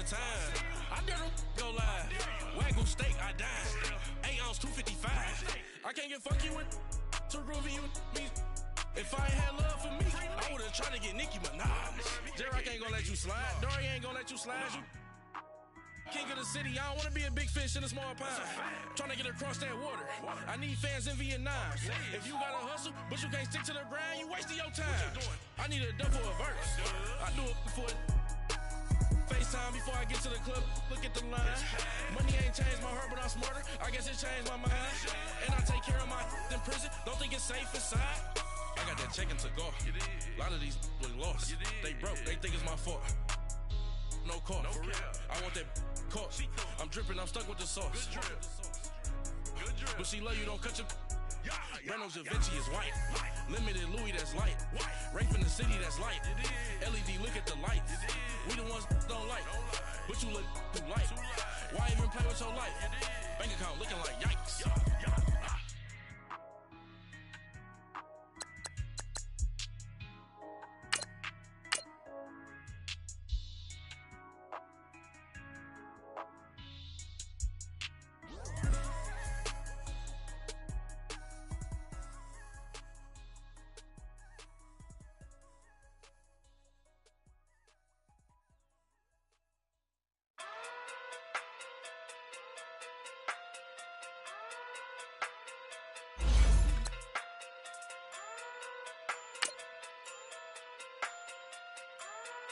time. I dare them go live. Wagyu steak, I dine. 8 ounce, 255. I can't get funky with too groovy you me. If I ain't had love for me, I would've tried to get Nicki Minaj. J-Rock ain't gonna let you slide. Dory ain't gonna let you slide. You king of the city, I don't wanna be a big fish in a small pond. Trying to get across that water. I need fans in Vietnam. If you gotta hustle, but you can't stick to the grind, you wasting your time. I need a double a verse. I do it before FaceTime before I get to the club. Look at the line. Money ain't changed my heart, but I'm smarter. I guess it changed my mind. And I take care of my in prison. Don't think it's safe inside. I got that check to go. A lot of these was lost. They broke. They think it's my fault. No call. For real. I want that caught. I'm dripping. I'm stuck with the sauce. But she love you. Don't cut your. Reynolds Da Vinci is white. Limited Louis, that's light. Rape in the city, that's light. LED, look at the lights. We the ones don't like. But you look too light. Why even play with your life? Bank account looking like yikes.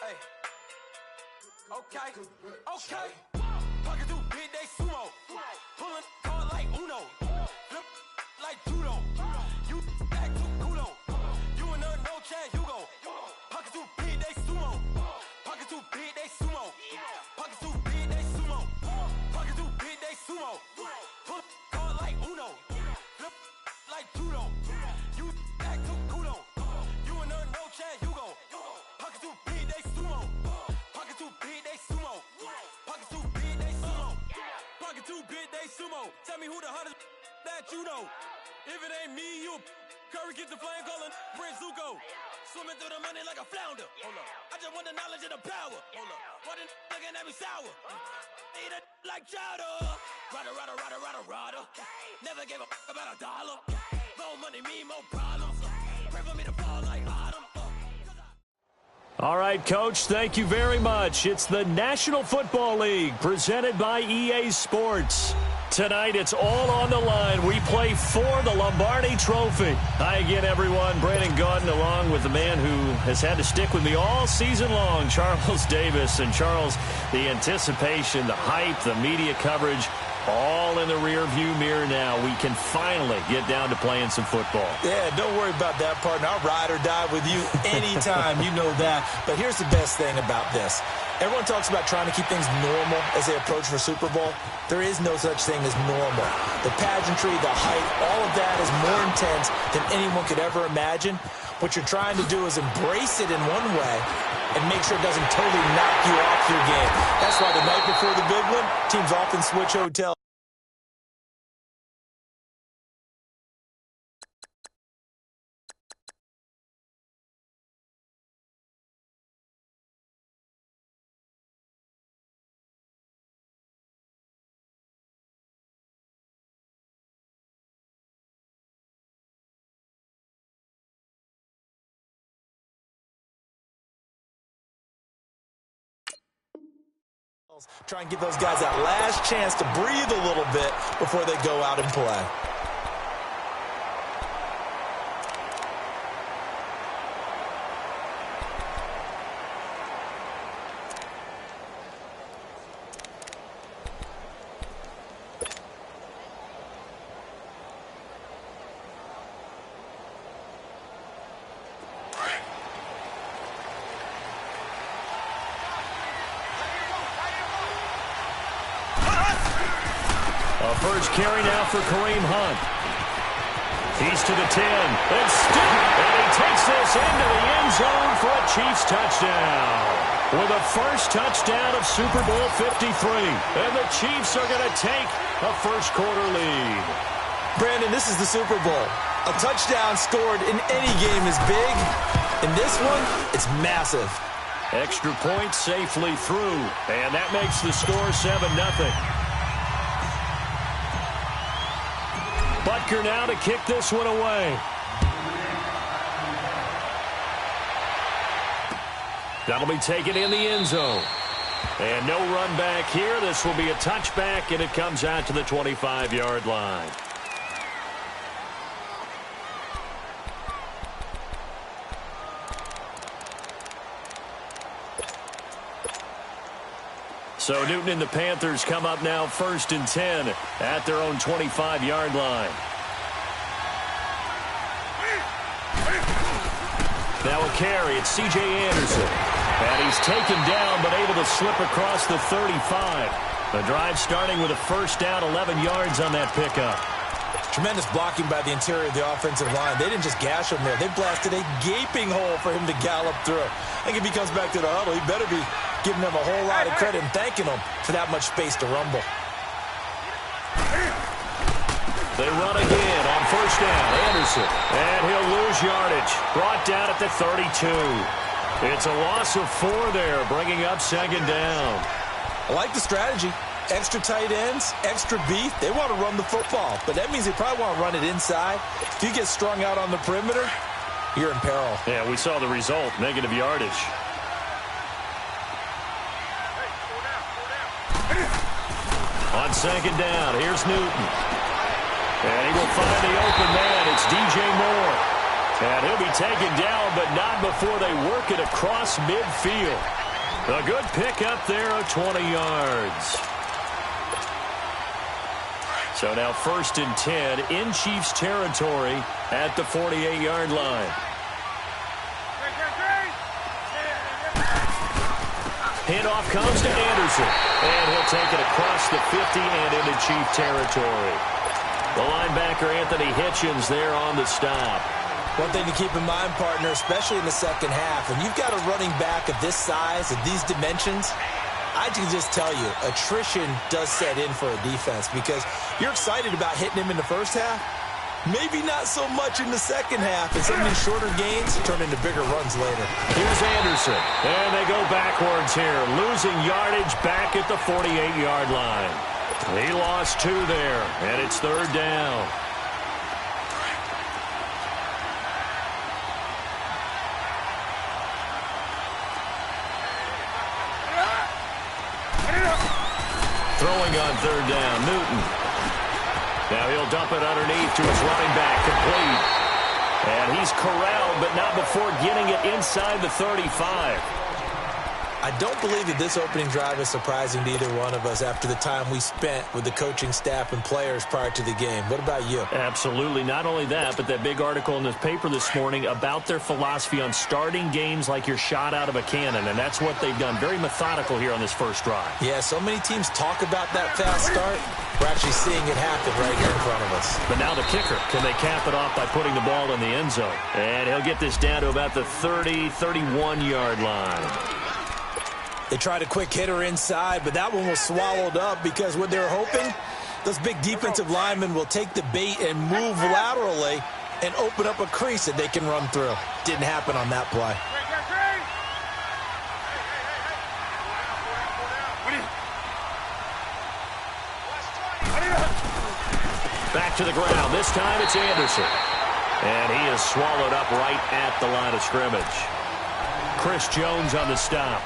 Hey. Okay. Pocket too big, they sumo. Pulling hard like Uno. Flip like judo. You act too kudo. You and her, no chance, you go. Pocket too big, they sumo. Pocket too big, they sumo. Pocket too big, they sumo. Pocket too big, they sumo. Pull hard like Uno. Flip like judo. You act too kudo. You and her, no chance, you go. Pocket too big, they sumo. Pocket too big, they sumo. Pocket too big, they sumo. Pocket too big, they sumo. Tell me who the hottest that you know. If it ain't me, you Curry get the flame calling Prince Zuko. Swimming through the money like a flounder. Hold up. I just want the knowledge and the power. Hold up. Why the looking at me sour? Eat it like chowder. Rada. Never gave a about a dollar. More money, me, more problems. Pray for me to fall like autumn. All right, Coach, thank you very much. It's the National Football League presented by EA Sports. Tonight, it's all on the line. We play for the Lombardi Trophy. Hi again, everyone. Brandon Gaudin along with the man who has had to stick with me all season long, Charles Davis. And, Charles, the anticipation, the hype, the media coverage, all in the rear-view mirror now. We can finally get down to playing some football. Yeah, don't worry about that, partner. I'll ride or die with you anytime. You know that. But here's the best thing about this. Everyone talks about trying to keep things normal as they approach for Super Bowl. There is no such thing as normal. The pageantry, the hype, all of that is more intense than anyone could ever imagine. What you're trying to do is embrace it in one way and make sure it doesn't totally knock you off your game. That's why the night before the big one, teams often switch hotels. Try and give those guys that last chance to breathe a little bit before they go out and play. First carry now for Kareem Hunt. He's to the 10. And he takes this into the end zone for a Chiefs touchdown. With the first touchdown of Super Bowl 53. And the Chiefs are going to take a first quarter lead. Brandon, this is the Super Bowl. A touchdown scored in any game is big. In this one, it's massive. Extra point safely through, and that makes the score 7-0. Butker now to kick this one away. That'll be taken in the end zone. And no run back here. This will be a touchback, and it comes out to the 25-yard line. So Newton and the Panthers come up now 1st and 10 at their own 25-yard line. Now a carry. It's C.J. Anderson. And he's taken down but able to slip across the 35. The drive starting with a first down, 11 yards on that pickup. Tremendous blocking by the interior of the offensive line. They didn't just gash him there. They blasted a gaping hole for him to gallop through. I think if he comes back to the huddle, he better be giving them a whole lot of credit and thanking them for that much space to rumble. They run again on first down. Anderson. And he'll lose yardage. Brought down at the 32. It's a loss of 4 there, bringing up 2nd down. I like the strategy. Extra tight ends, extra beef. They want to run the football, but that means they probably want to run it inside. If you get strung out on the perimeter, you're in peril. Yeah, we saw the result, negative yardage. On 2nd down, here's Newton. And he will find the open man. It's DJ Moore. And he'll be taken down, but not before they work it across midfield. A good pickup there of 20 yards. So now 1st and 10 in Chiefs territory at the 48-yard line. Handoff comes to Anderson. And he'll take it across the 50 and into Chief territory. The linebacker Anthony Hitchens there on the stop. One thing to keep in mind, partner, especially in the second half, when you've got a running back of this size, of these dimensions, I can just tell you, attrition does set in for a defense because you're excited about hitting him in the first half. Maybe not so much in the second half, and some of these shorter gains turn into bigger runs later. Here's Anderson, and they go backwards here, losing yardage back at the 48-yard line. He lost 2 there, and it's 3rd down. Throwing on 3rd down, Newton. Now he'll dump it underneath to his running back, complete. And he's corralled, but not before getting it inside the 35. I don't believe that this opening drive is surprising to either one of us after the time we spent with the coaching staff and players prior to the game. What about you? Absolutely. Not only that, but that big article in the paper this morning about their philosophy on starting games like you're shot out of a cannon, and that's what they've done. Very methodical here on this first drive. Yeah, so many teams talk about that fast start. We're actually seeing it happen right here in front of us. But now the kicker. Can they cap it off by putting the ball in the end zone? And he'll get this down to about the 30, 31-yard line. They tried a quick hitter inside, but that one was swallowed up because what they're hoping, those big defensive linemen will take the bait and move laterally and open up a crease that they can run through. Didn't happen on that play. Back to the ground. This time it's Anderson. And he is swallowed up right at the line of scrimmage. Chris Jones on the stop.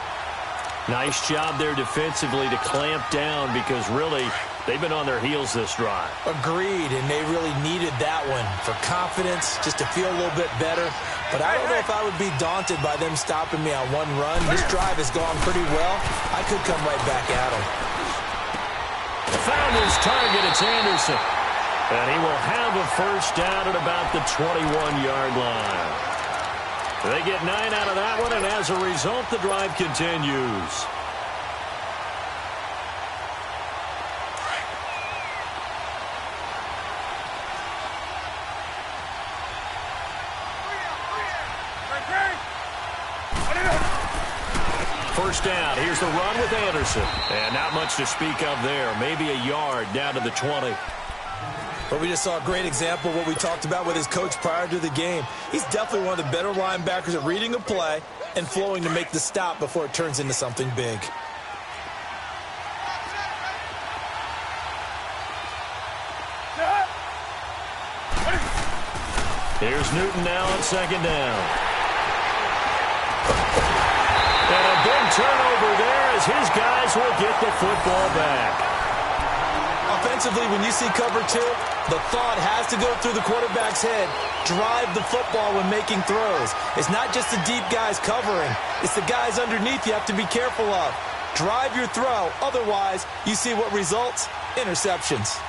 Nice job there defensively to clamp down because really they've been on their heels this drive. Agreed, and they really needed that one for confidence, just to feel a little bit better. But I don't know if I would be daunted by them stopping me on one run. This drive has gone pretty well. I could come right back at them. Found his target. It's Anderson. And he will have a first down at about the 21-yard line. They get 9 out of that one, and as a result, the drive continues. First down. Here's the run with Anderson. And not much to speak of there. Maybe a yard down to the 20. But we just saw a great example of what we talked about with his coach prior to the game. He's definitely one of the better linebackers at reading a play and flowing to make the stop before it turns into something big. Here's Newton now on second down. And a big turnover there as his guys will get the football back. Offensively, when you see cover two, the thought has to go through the quarterback's head. Drive the football when making throws. It's not just the deep guys covering. It's the guys underneath you have to be careful of. Drive your throw. Otherwise, you see what results? Interceptions.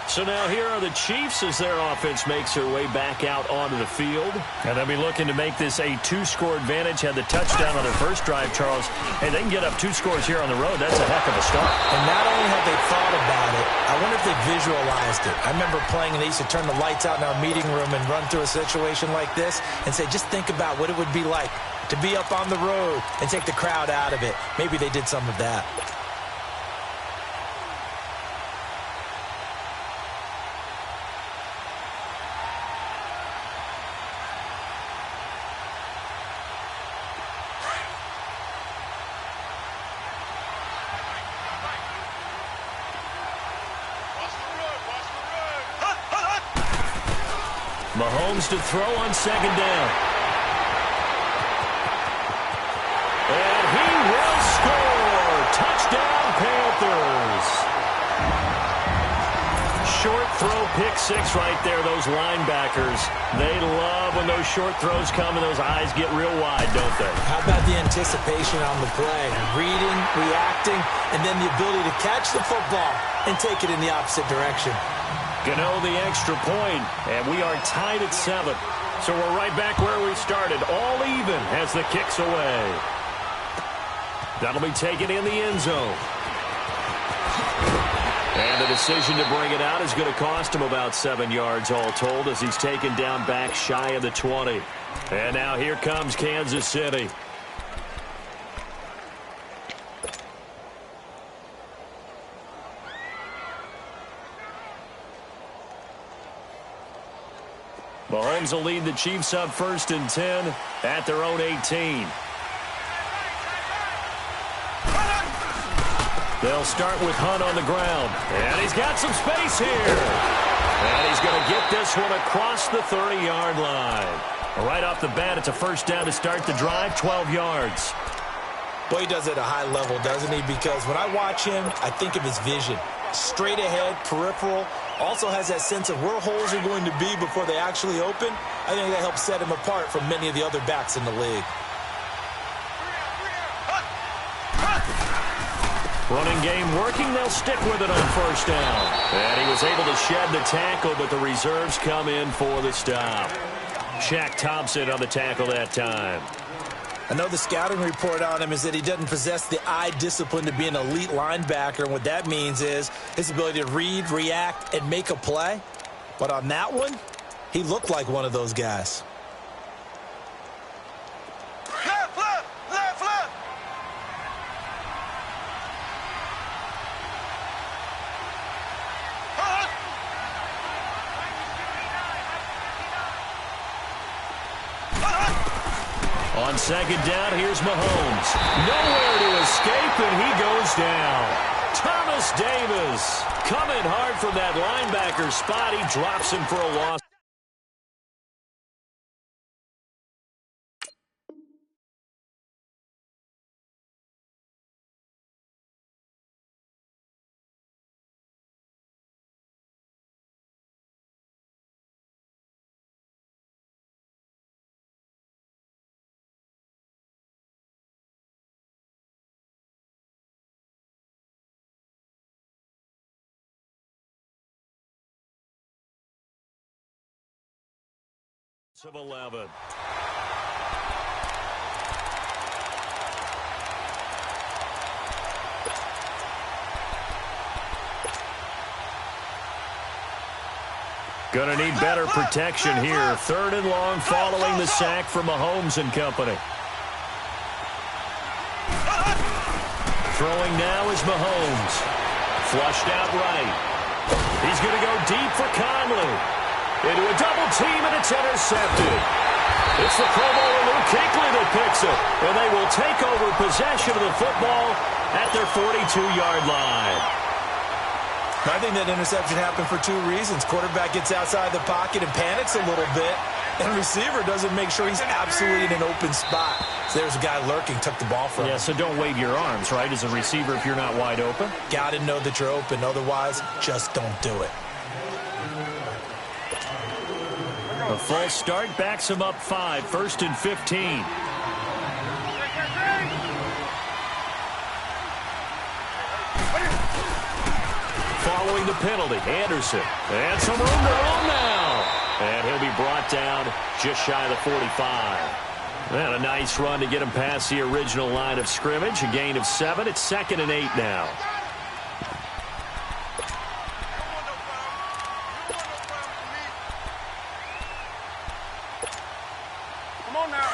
So now here are the Chiefs as their offense makes their way back out onto the field. And they'll be looking to make this a 2-score advantage. Had the touchdown on their first drive, Charles. Hey, they can get up 2 scores here on the road. That's a heck of a start. And not only have they thought about it, I wonder if they visualized it. I remember playing and they used to turn the lights out in our meeting room and run through a situation like this and say, just think about what it would be like to be up on the road and take the crowd out of it. Maybe they did some of that. Mahomes to throw on second down. And he will score. Touchdown, Panthers. Short throw, pick six right there. Those linebackers, they love when those short throws come and those eyes get real wide, don't they? How about the anticipation on the play? Reading, reacting, and then the ability to catch the football and take it in the opposite direction. Gano the extra point, and we are tied at 7. So we're right back where we started, all even as the kick's away. That'll be taken in the end zone. And the decision to bring it out is going to cost him about 7 yards all told as he's taken down back shy of the 20. And now here comes Kansas City. Mahomes will lead the Chiefs up 1st and 10 at their own 18. They'll start with Hunt on the ground. And he's got some space here. And he's going to get this one across the 30-yard line. Right off the bat, it's a first down to start the drive, 12 yards. Boy, he does it at a high level, doesn't he? Because when I watch him, I think of his vision. Straight ahead, peripheral, also has that sense of where holes are going to be before they actually open. I think that helps set him apart from many of the other backs in the league. Running game working, they'll stick with it on first down. And he was able to shed the tackle, but the reserves come in for the stop. Shaq Thompson on the tackle that time. I know the scouting report on him is that he doesn't possess the eye discipline to be an elite linebacker, and what that means is his ability to read, react, and make a play. But on that one, he looked like one of those guys. On second down, here's Mahomes. Nowhere to escape, and he goes down. Thomas Davis coming hard from that linebacker spot. He drops him for a loss. Of 11. Gonna need better protection here. 3rd and long following the sack from Mahomes and company. Throwing now is Mahomes. Flushed out right. He's going to go deep for Conley. Into a double team, and it's intercepted. It's the Pro Bowler Luke Kuechly that picks it. And they will take over possession of the football at their 42-yard line. I think that interception happened for two reasons. Quarterback gets outside the pocket and panics a little bit. And receiver doesn't make sure he's absolutely in an open spot. So there's a guy lurking, took the ball from him. Yeah, so don't wave your arms, right, as a receiver if you're not wide open. Got to know that you're open. Otherwise, just don't do it. A false start backs him up 5, 1st and 15. Following the penalty, Anderson. And some room to run now. And he'll be brought down just shy of the 45. And a nice run to get him past the original line of scrimmage. A gain of 7. It's 2nd and 8 now. Come on now.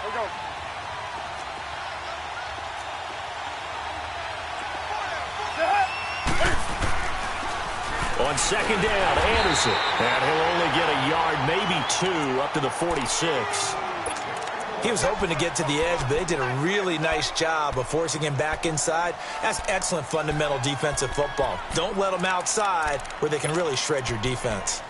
Here we go. On 2nd down, Anderson. And he'll only get a yard, maybe 2, up to the 46. He was hoping to get to the edge, but they did a really nice job of forcing him back inside. That's excellent fundamental defensive football. Don't let them outside where they can really shred your defense.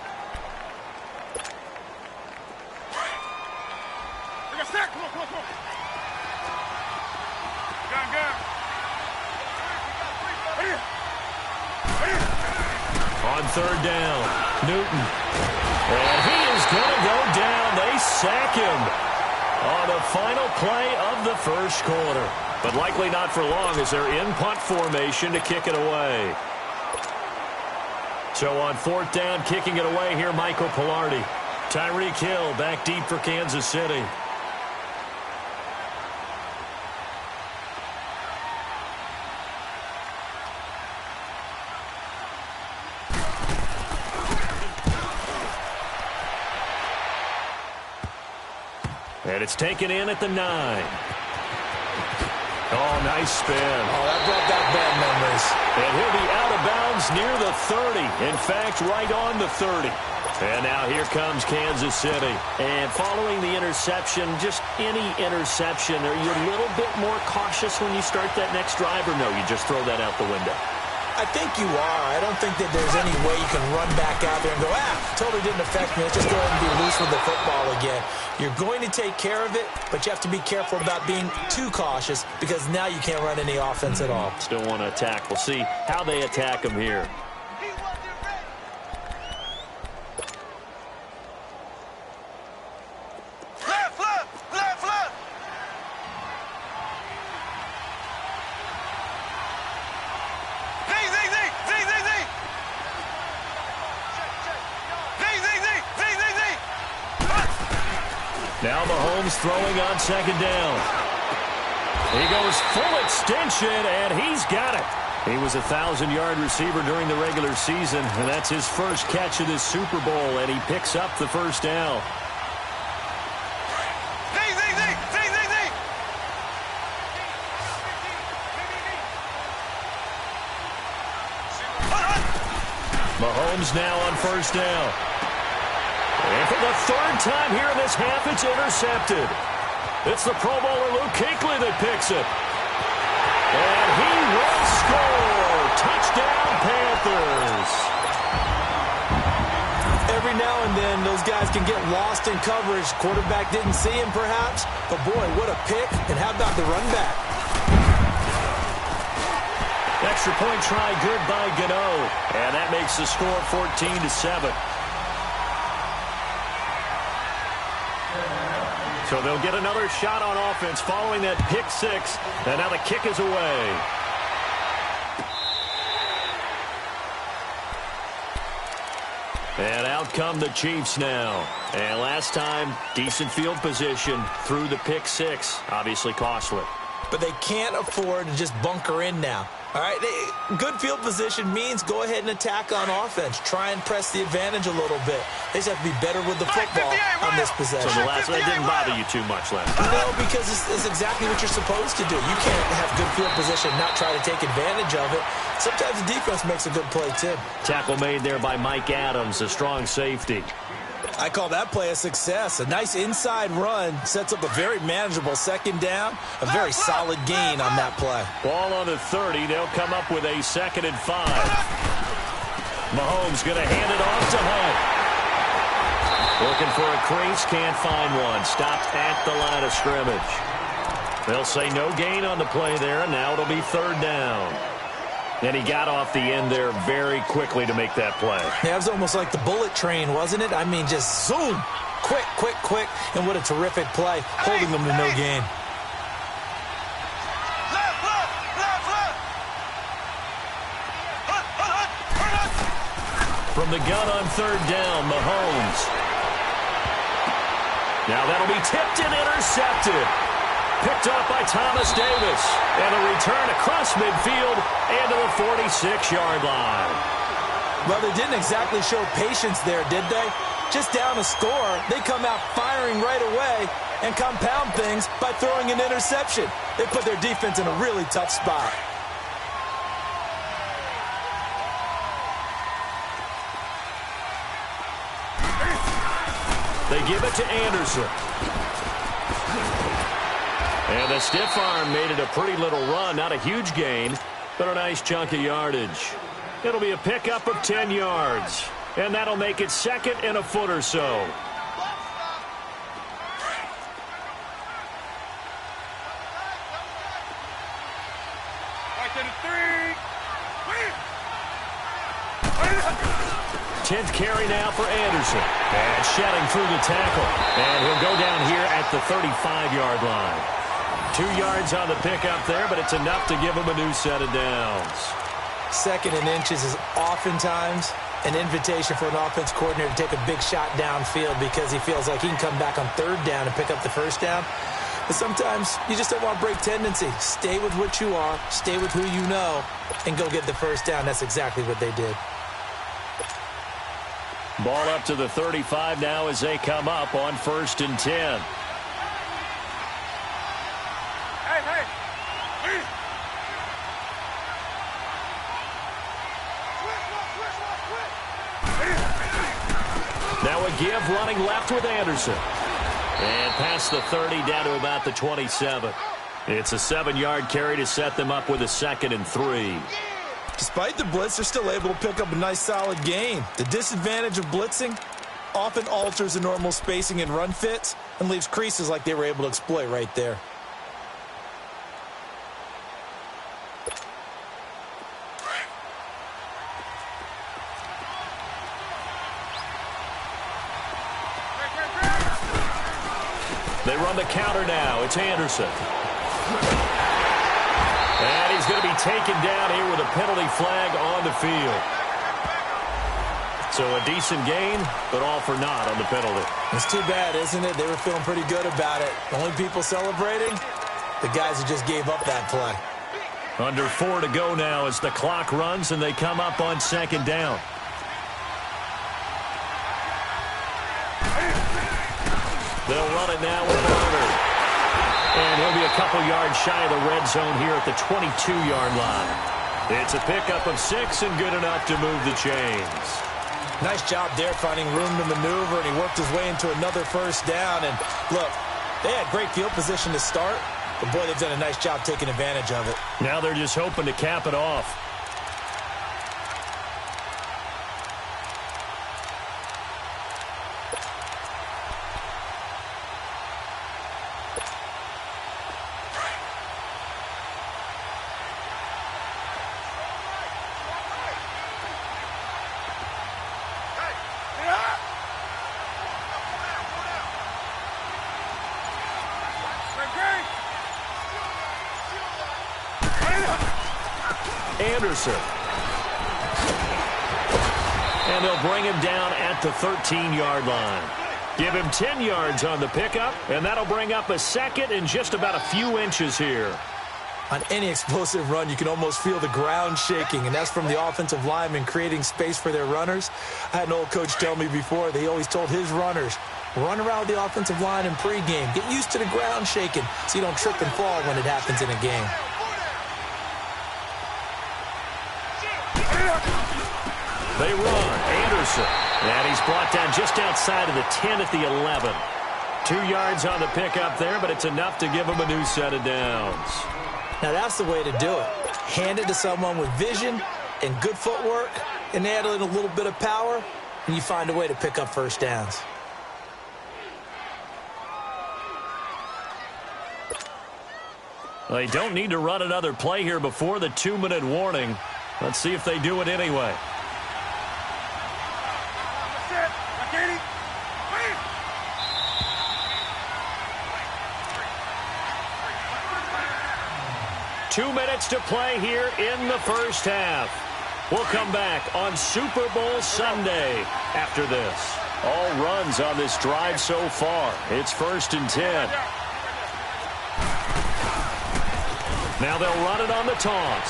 Take a sack. Come on, come on, come on. Gun. On 3rd down, Newton. And he is going to go down. They sack him on the final play of the first quarter. But likely not for long as they're in punt formation to kick it away. So on 4th down, kicking it away here, Michael Pilardi. Tyreek Hill back deep for Kansas City. And it's taken in at the 9. Oh, nice spin. Oh, that brought back bad memories. And he'll be out of bounds near the 30. In fact, right on the 30. And now here comes Kansas City. And following the interception, just any interception, are you a little bit more cautious when you start that next drive, or no, you just throw that out the window? I think you are. I don't think that there's any way you can run back out there and go, totally didn't affect me. Let's just go ahead and be loose with the football again. You're going to take care of it, but you have to be careful about being too cautious because now you can't run any offense at all. Still want to attack. We'll see how they attack him here. Now Mahomes throwing on 2nd down. He goes full extension, and he's got it. He was a 1,000-yard receiver during the regular season, and that's his first catch of this Super Bowl, and he picks up the first down. Mahomes now on 1st down. And for the 3rd time here in this half, it's intercepted. It's the Pro Bowler Luke Kuechly that picks it. And he will score. Touchdown, Panthers. Every now and then, those guys can get lost in coverage. Quarterback didn't see him, perhaps. But, boy, what a pick. And how about the run back? Extra point try good by Gano. And that makes the score 14-7. So they'll get another shot on offense following that pick 6. And now the kick is away. And out come the Chiefs now. And last time, decent field position through the pick 6. Obviously costly. But they can't afford to just bunker in now. All right, good field position means go ahead and attack on offense. Try and press the advantage a little bit. They just have to be better with the football on this possession. So the last one didn't bother you too much, Les? No, because it's exactly what you're supposed to do. You can't have good field position and not try to take advantage of it. Sometimes the defense makes a good play, too. Tackle made there by Mike Adams, a strong safety. I call that play a success. A nice inside run sets up a very manageable second down. A very solid gain on that play. Ball on the 30. They'll come up with a 2nd and 5. Mahomes going to hand it off to Hunt. Looking for a crease. Can't find one. Stopped at the line of scrimmage. They'll say no gain on the play there. And now it'll be 3rd down. And he got off the end there very quickly to make that play. Yeah, it was almost like the bullet train, wasn't it? I mean, just zoom. Quick, quick, quick. And what a terrific play, holding them to no gain. From the gun on 3rd down, Mahomes. Now that'll be tipped and intercepted. Picked up by Thomas Davis. And a return across midfield and to the 46-yard line. Well, they didn't exactly show patience there, did they? Just down a score, they come out firing right away and compound things by throwing an interception. They put their defense in a really tough spot. They give it to Anderson. And the stiff arm made it a pretty little run. Not a huge gain, but a nice chunk of yardage. It'll be a pickup of 10 yards. And that'll make it 2nd and a foot or so. Tenth carry now for Anderson. And shedding through the tackle. And he'll go down here at the 35-yard line. 2 yards on the pickup there, but it's enough to give him a new set of downs. 2nd and inches is oftentimes an invitation for an offense coordinator to take a big shot downfield because he feels like he can come back on 3rd down and pick up the 1st down. But sometimes you just don't want to break tendency. Stay with what you are, stay with who you know, and go get the 1st down. That's exactly what they did. Ball up to the 35 now as they come up on 1st and 10. Now a give running left with Anderson. And past the 30 down to about the 27. It's a 7-yard carry to set them up with a 2nd and 3. Despite the blitz, they're still able to pick up a nice solid gain. The disadvantage of blitzing often alters the normal spacing and run fits and leaves creases like they were able to exploit right there. They run the counter now. It's Anderson. And he's going to be taken down here with a penalty flag on the field. So a decent gain, but all for naught on the penalty. It's too bad, isn't it? They were feeling pretty good about it. The only people celebrating, the guys who just gave up that play. Under 4 to go now as the clock runs and they come up on 2nd down. They'll run it now with Barber. And he'll be a couple yards shy of the red zone here at the 22-yard line. It's a pickup of 6 and good enough to move the chains. Nice job there finding room to maneuver, and he worked his way into another 1st down. And look, they had great field position to start, but boy, they've done a nice job taking advantage of it. Now they're just hoping to cap it off. Anderson. And they'll bring him down at the 13-yard line. Give him 10 yards on the pickup, and that'll bring up a 2nd and just about a few inches here. On any explosive run, you can almost feel the ground shaking, and that's from the offensive linemen creating space for their runners. I had an old coach tell me before, they always told his runners, run around the offensive line in pregame. Get used to the ground shaking so you don't trip and fall when it happens in a game. They run. Anderson. And he's brought down just outside of the 10 at the 11. 2 yards on the pickup there, but it's enough to give him a new set of downs. Now that's the way to do it. Hand it to someone with vision and good footwork, and add in a little bit of power, and you find a way to pick up first downs. They don't need to run another play here before the 2-minute warning. Let's see if they do it anyway. 2 minutes to play here in the first half. We'll come back on Super Bowl Sunday after this. All runs on this drive so far. It's 1st and 10. Now they'll run it on the toss.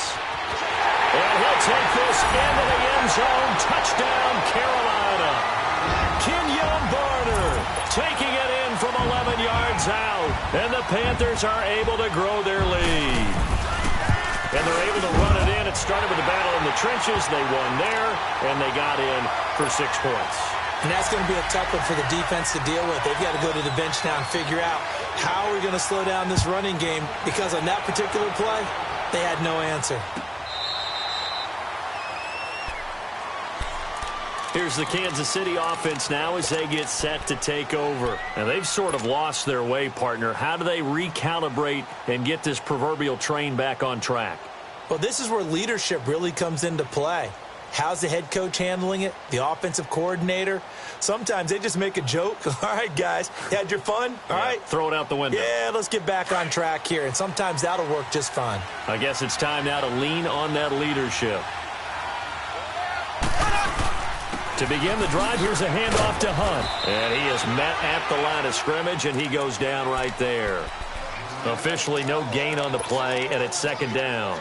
And he'll take this into the end zone. Touchdown, Carolina. Kenyon Barner taking it in from 11 yards out. And the Panthers are able to grow their lead. And they're able to run it in. It started with a battle in the trenches. They won there, and they got in for 6 points. And that's going to be a tough one for the defense to deal with. They've got to go to the bench now and figure out how we're going to slow down this running game, because on that particular play, they had no answer. Here's the Kansas City offense now as they get set to take over. Now, they've sort of lost their way, partner. How do they recalibrate and get this proverbial train back on track? Well, this is where leadership really comes into play. How's the head coach handling it? The offensive coordinator? Sometimes they just make a joke. All right, guys, you had your fun? All right. Throw it out the window. Yeah, let's get back on track here. And sometimes that'll work just fine. I guess it's time now to lean on that leadership. To begin the drive, here's a handoff to Hunt. And he is met at the line of scrimmage, and he goes down right there. Officially no gain on the play, and it's 2nd down.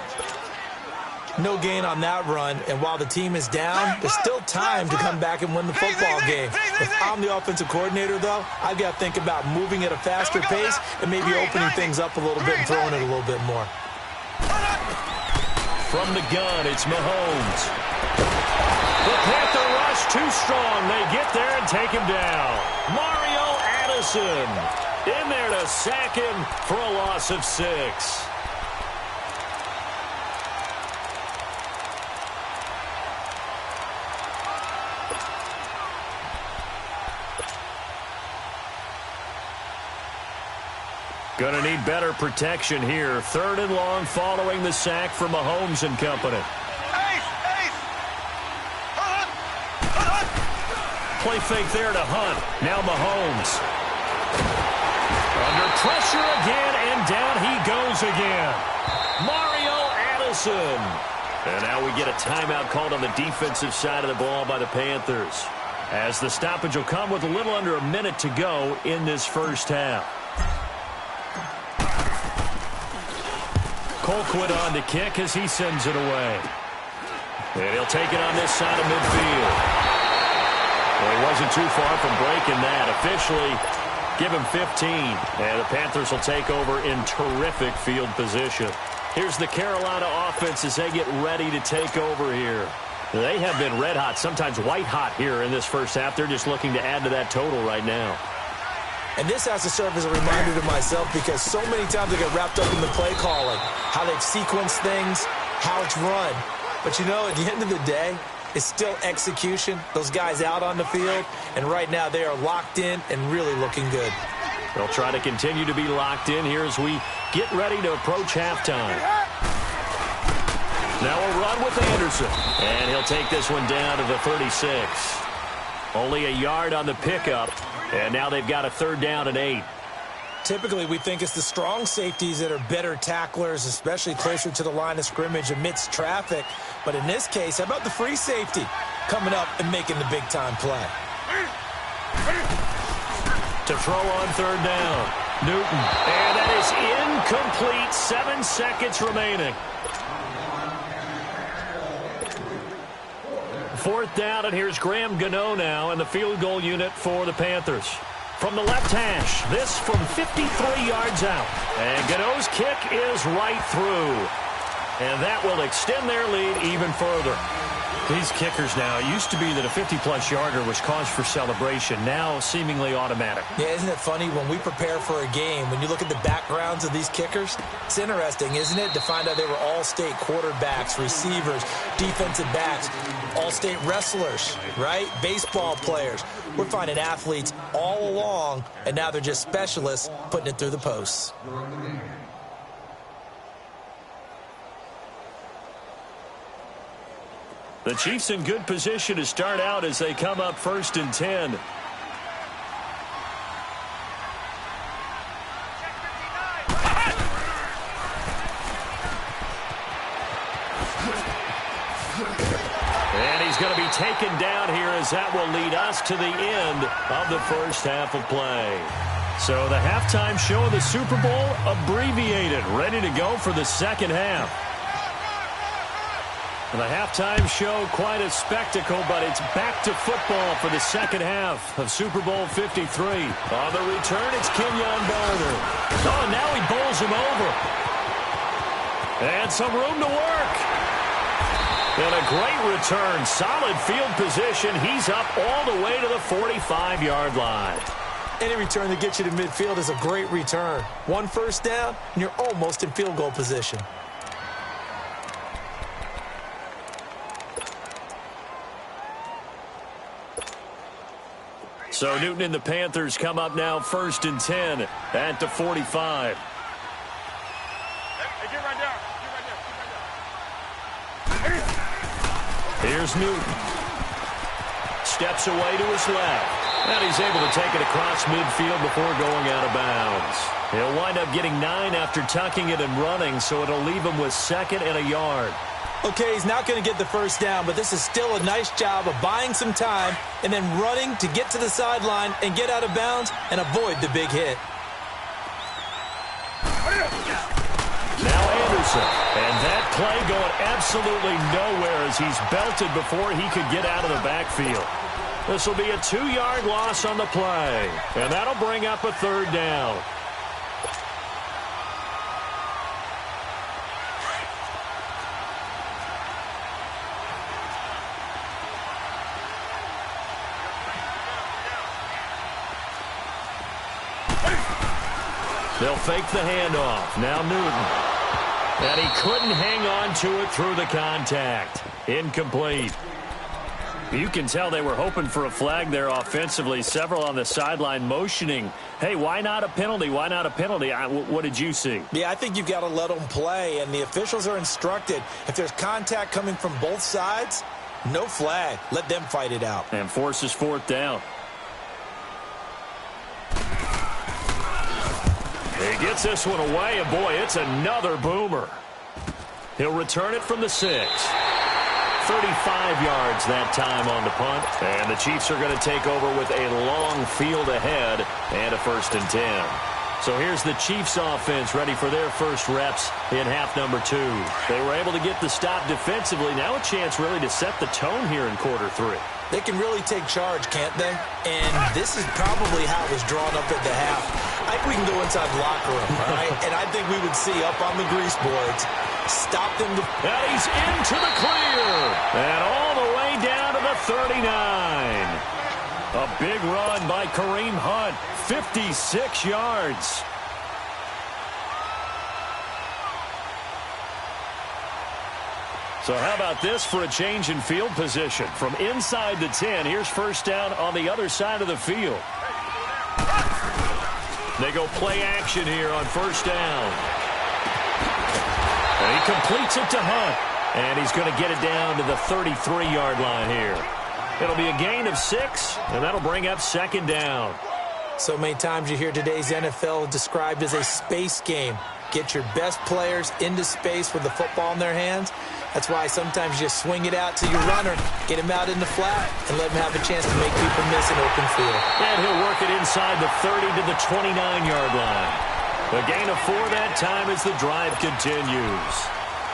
No gain on that run, and while the team is down, there's still time to come back and win the football game. If I'm the offensive coordinator, though, I've got to think about moving at a faster pace and maybe opening things up a little bit and throwing it a little bit more. From the gun, it's Mahomes. The Panther rush too strong. They get there and take him down. Mario Addison in there to sack him for a loss of 6. Going to need better protection here. 3rd and long following the sack from Mahomes and company. Play fake there to Hunt. Now Mahomes. Under pressure again, and down he goes again. Mario Addison. And now we get a timeout called on the defensive side of the ball by the Panthers, as the stoppage will come with a little under a minute to go in this first half. Colquitt on to kick as he sends it away. And he'll take it on this side of midfield. Well, he wasn't too far from breaking that. Officially, give him 15. And the Panthers will take over in terrific field position. Here's the Carolina offense as they get ready to take over here. They have been red hot, sometimes white hot here in this first half. They're just looking to add to that total right now. And this has to serve as a reminder to myself, because so many times I get wrapped up in the play calling, how they've sequenced things, how it's run. But, you know, at the end of the day, it's still execution. Those guys out on the field, and right now they are locked in and really looking good. They'll try to continue to be locked in here as we get ready to approach halftime. Now a run with Anderson, and he'll take this one down to the 36. Only a yard on the pickup. And now they've got a 3rd down and 8. Typically, we think it's the strong safeties that are better tacklers, especially closer to the line of scrimmage amidst traffic. But in this case, how about the free safety coming up and making the big-time play? To throw on 3rd down. Newton. And that is incomplete. 7 seconds remaining. 4th down, and here's Graham Gano now in the field goal unit for the Panthers. From the left hash, this from 53 yards out. And Gano's kick is right through. And that will extend their lead even further. These kickers now, it used to be that a 50-plus yarder was cause for celebration. Now seemingly automatic. Yeah, isn't it funny when we prepare for a game, when you look at the backgrounds of these kickers, it's interesting, isn't it, to find out they were all-state quarterbacks, receivers, defensive backs, all-state wrestlers, right? Baseball players. We're finding athletes all along, and now they're just specialists putting it through the posts. The Chiefs in good position to start out as they come up 1st and 10. And he's going to be taken down here as that will lead us to the end of the first half of play. So the halftime show of the Super Bowl abbreviated, ready to go for the second half. And the halftime show, quite a spectacle, but it's back to football for the second half of Super Bowl 53. On the return, it's Kenyon Barner. Oh, now he bowls him over. And some room to work. And a great return. Solid field position. He's up all the way to the 45-yard line. Any return that gets you to midfield is a great return. 1 first down, and you're almost in field goal position. So Newton and the Panthers come up now 1st and 10 at the 45. Hey, get right down. Here's Newton. Steps away to his left. And he's able to take it across midfield before going out of bounds. He'll wind up getting 9 after tucking it and running, so it'll leave him with 2nd and a yard. Okay, he's not going to get the first down, but this is still a nice job of buying some time and then running to get to the sideline and get out of bounds and avoid the big hit. Now Anderson. And that play going absolutely nowhere as he's belted before he could get out of the backfield. This will be a 2-yard loss on the play. And that'll bring up a 3rd down. They'll fake the handoff. Now Newton. And he couldn't hang on to it through the contact. Incomplete. You can tell they were hoping for a flag there offensively. Several on the sideline motioning, hey, why not a penalty? Why not a penalty? What did you see? Yeah, I think you've got to let them play, and the officials are instructed. If there's contact coming from both sides, no flag. Let them fight it out. And forces 4th down. He gets this one away, and boy, it's another boomer. He'll return it from the 6. 35 yards that time on the punt. And the Chiefs are going to take over with a long field ahead and a 1st and 10. So here's the Chiefs offense ready for their first reps in half number 2. They were able to get the stop defensively. Now a chance really to set the tone here in quarter 3. They can really take charge, can't they? And this is probably how it was drawn up at the half. I think we can go inside the locker room, all right? And I think we would see up on the grease boards, stop them. And he's into the clear. And all the way down to the 39. A big run by Kareem Hunt. 56 yards. So how about this for a change in field position? From inside the 10, here's first down on the other side of the field. They go play action here on first down. And he completes it to Hunt. And he's going to get it down to the 33-yard line here. It'll be a gain of 6, and that'll bring up second down. So many times you hear today's NFL described as a space game. Get your best players into space with the football in their hands, That's why sometimes you just swing it out to your runner, get him out in the flat, and let him have a chance to make people miss an open field. And he'll work it inside the 30 to the 29-yard line. A gain of 4 that time as the drive continues.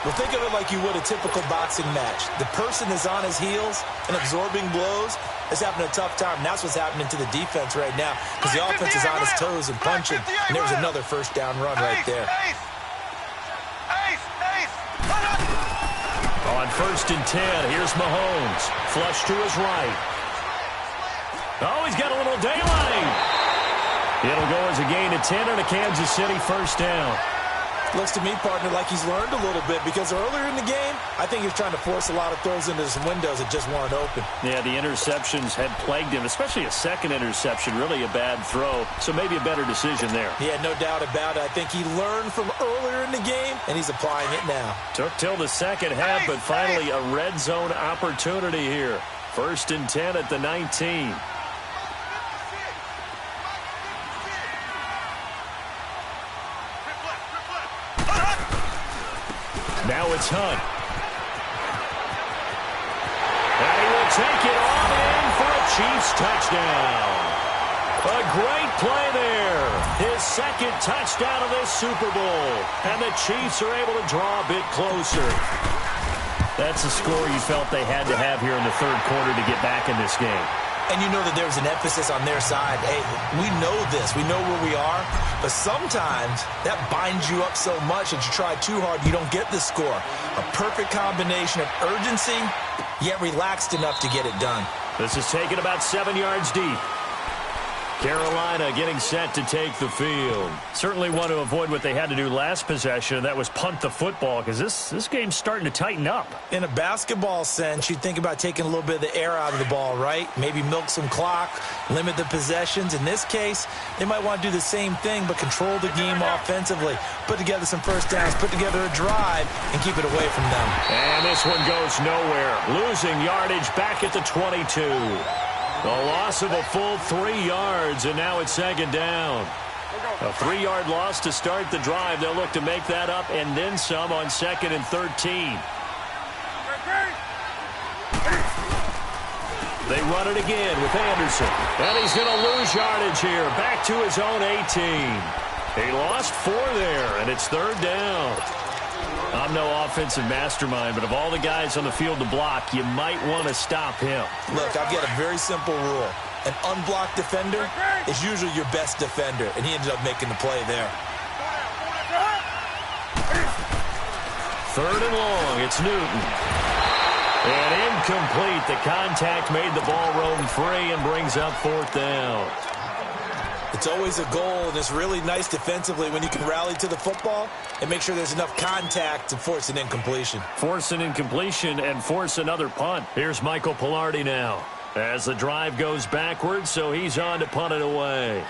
Well, think of it like you would a typical boxing match. The person is on his heels and absorbing blows is having a tough time. And that's what's happening to the defense right now because the offense is on his toes and punching. And there's another first down run right there. On 1st and 10, here's Mahomes. Flush to his right. Oh, he's got a little daylight. It'll go as a gain of 10 and a Kansas City first down. Looks to me, partner, like he's learned a little bit because earlier in the game, I think he was trying to force a lot of throws into some windows that just weren't open. Yeah, the interceptions had plagued him, especially a second interception, really a bad throw. So maybe a better decision there. Yeah, no doubt about it. I think he learned from earlier in the game, and he's applying it now. Took till the second half, but finally a red zone opportunity here. 1st and 10 at the 19. Now it's Hunt. And he will take it on in for a Chiefs touchdown. A great play there. His second touchdown of this Super Bowl. And the Chiefs are able to draw a bit closer. That's a score you felt they had to have here in the third quarter to get back in this game. And you know that there was an emphasis on their side. Hey, we know this. We know where we are. But sometimes that binds you up so much that you try too hard, you don't get the score. A perfect combination of urgency, yet relaxed enough to get it done. This is taken about 7 yards deep. Carolina getting set to take the field. Certainly want to avoid what they had to do last possession, and that was punt the football, because this game's starting to tighten up. In a basketball sense, you think about taking a little bit of the air out of the ball, right? Maybe milk some clock, limit the possessions. In this case, they might want to do the same thing, but control the game offensively. Put together some first downs, put together a drive, and keep it away from them. And this one goes nowhere. Losing yardage back at the 22. A loss of a full 3 yards, and now it's 2nd down. A 3-yard loss to start the drive. They'll look to make that up and then some on 2nd and 13. They run it again with Anderson. And he's going to lose yardage here. Back to his own 18. He lost 4 there, and it's 3rd down. I'm no offensive mastermind, but of all the guys on the field to block, you might want to stop him. Look, I've got a very simple rule. An unblocked defender is usually your best defender, and he ended up making the play there. 3rd and long, it's Newton. And incomplete. The contact made the ball roam free and brings up 4th down. It's always a goal, and it's really nice defensively when you can rally to the football and make sure there's enough contact to force an incompletion. Force an incompletion and force another punt. Here's Michael Pilardi now as the drive goes backwards, so he's on to punt it away.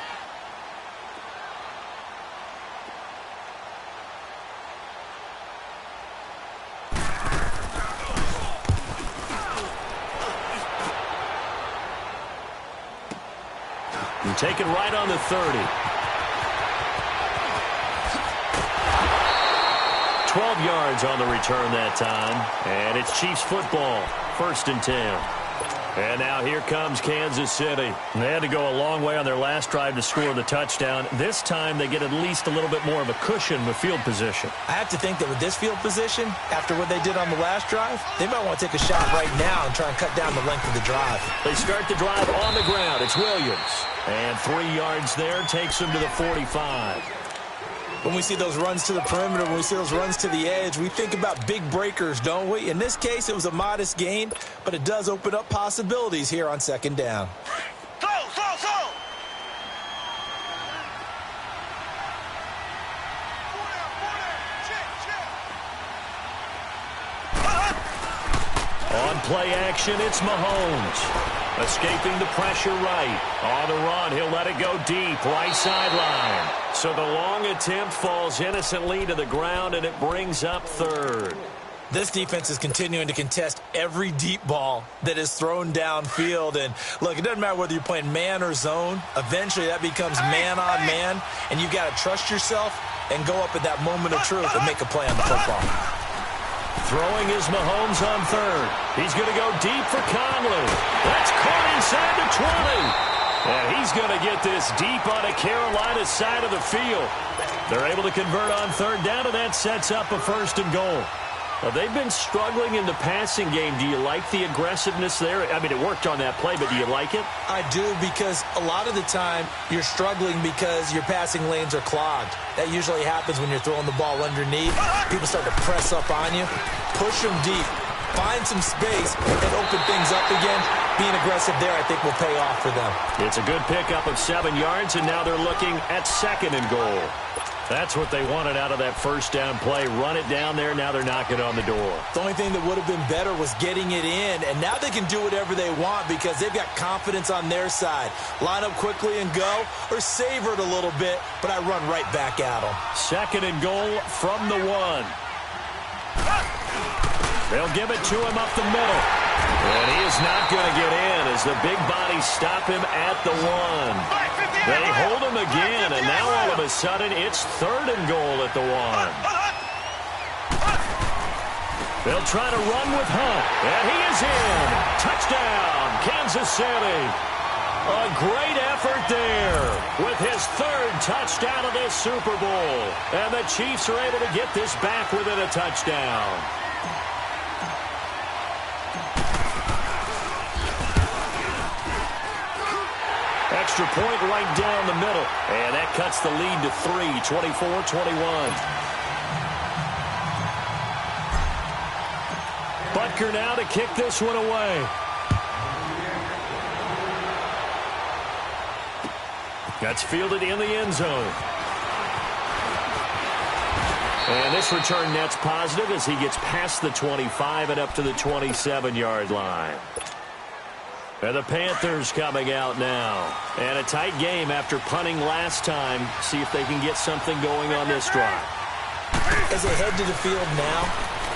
Take it right on the 30. 12 yards on the return that time. And it's Chiefs football. 1st and 10. And now here comes Kansas City. They had to go a long way on their last drive to score the touchdown. This time they get at least a little bit more of a cushion with field position. I have to think that with this field position, after what they did on the last drive, they might want to take a shot right now and try and cut down the length of the drive. They start the drive on the ground. It's Williams. And 3 yards there takes him to the 45. When we see those runs to the perimeter, when we see those runs to the edge, we think about big breakers, don't we? In this case, it was a modest gain, but it does open up possibilities here on 2nd down. On play action, it's Mahomes. Escaping the pressure right. On the run, he'll let it go deep, right sideline. So the long attempt falls innocently to the ground, and it brings up 3rd. This defense is continuing to contest every deep ball that is thrown downfield. And, look, it doesn't matter whether you're playing man or zone. Eventually, that becomes man on man, and you've got to trust yourself and go up at that moment of truth and make a play on the football. Throwing is Mahomes on third. He's going to go deep for Conley. That's caught inside the 20. And he's going to get this deep on a Carolina side of the field. They're able to convert on third down, and that sets up a 1st and goal. Well, they've been struggling in the passing game. Do you like the aggressiveness there? I mean, it worked on that play, but do you like it? I do, because a lot of the time you're struggling because your passing lanes are clogged. That usually happens when you're throwing the ball underneath. People start to press up on you. Push them deep. Find some space and open things up again. Being aggressive there, I think, will pay off for them. It's a good pickup of 7 yards, and now they're looking at 2nd and goal. That's what they wanted out of that 1st down play. Run it down there. Now they're knocking on the door. The only thing that would have been better was getting it in, and now they can do whatever they want because they've got confidence on their side. Line up quickly and go, or savor it a little bit, but I run right back at them. 2nd and goal from the 1. They'll give it to him up the middle. And he is not going to get in as the big bodies stop him at the 1. They hold him again, and now all of a sudden it's 3rd and goal at the 1. They'll try to run with Hunt, and he is in. Touchdown, Kansas City. A great effort there with his 3rd touchdown of this Super Bowl. And the Chiefs are able to get this back within a touchdown. Extra point right down the middle. And that cuts the lead to 3, 24-21. Butker now to kick this one away. That's fielded in the end zone. And this return net's positive as he gets past the 25 and up to the 27-yard line. And the Panthers coming out now. And a tight game after punting last time. See if they can get something going on this drive. As they head to the field now,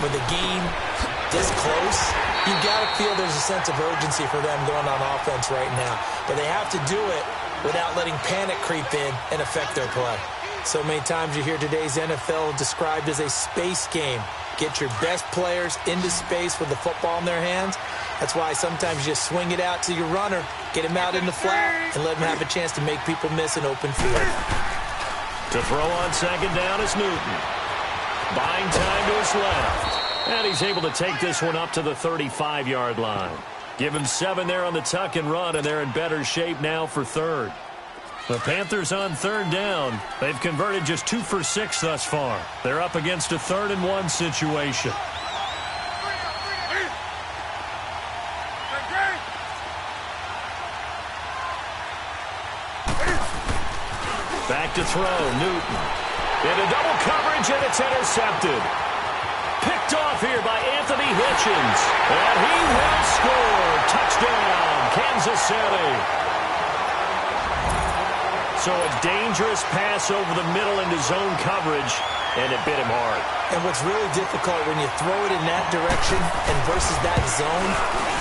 with the game this close, you've got to feel there's a sense of urgency for them going on offense right now. But they have to do it without letting panic creep in and affect their play. So many times you hear today's NFL described as a space game. Get your best players into space with the football in their hands. That's why sometimes you just swing it out to your runner, get him out in the flat, and let him have a chance to make people miss an open field. To throw on 2nd down is Newton. Buying time to his left. And he's able to take this one up to the 35-yard line. Give him 7 there on the tuck and run, and they're in better shape now for 3rd. The Panthers on 3rd down. They've converted just 2 for 6 thus far. They're up against a 3rd and 1 situation. Back to throw, Newton. Into double coverage, and it's intercepted. Picked off here by Anthony Hitchens. And he will score. Touchdown, Kansas City. So a dangerous pass over the middle into zone coverage, and it bit him hard. And what's really difficult when you throw it in that direction and versus that zone,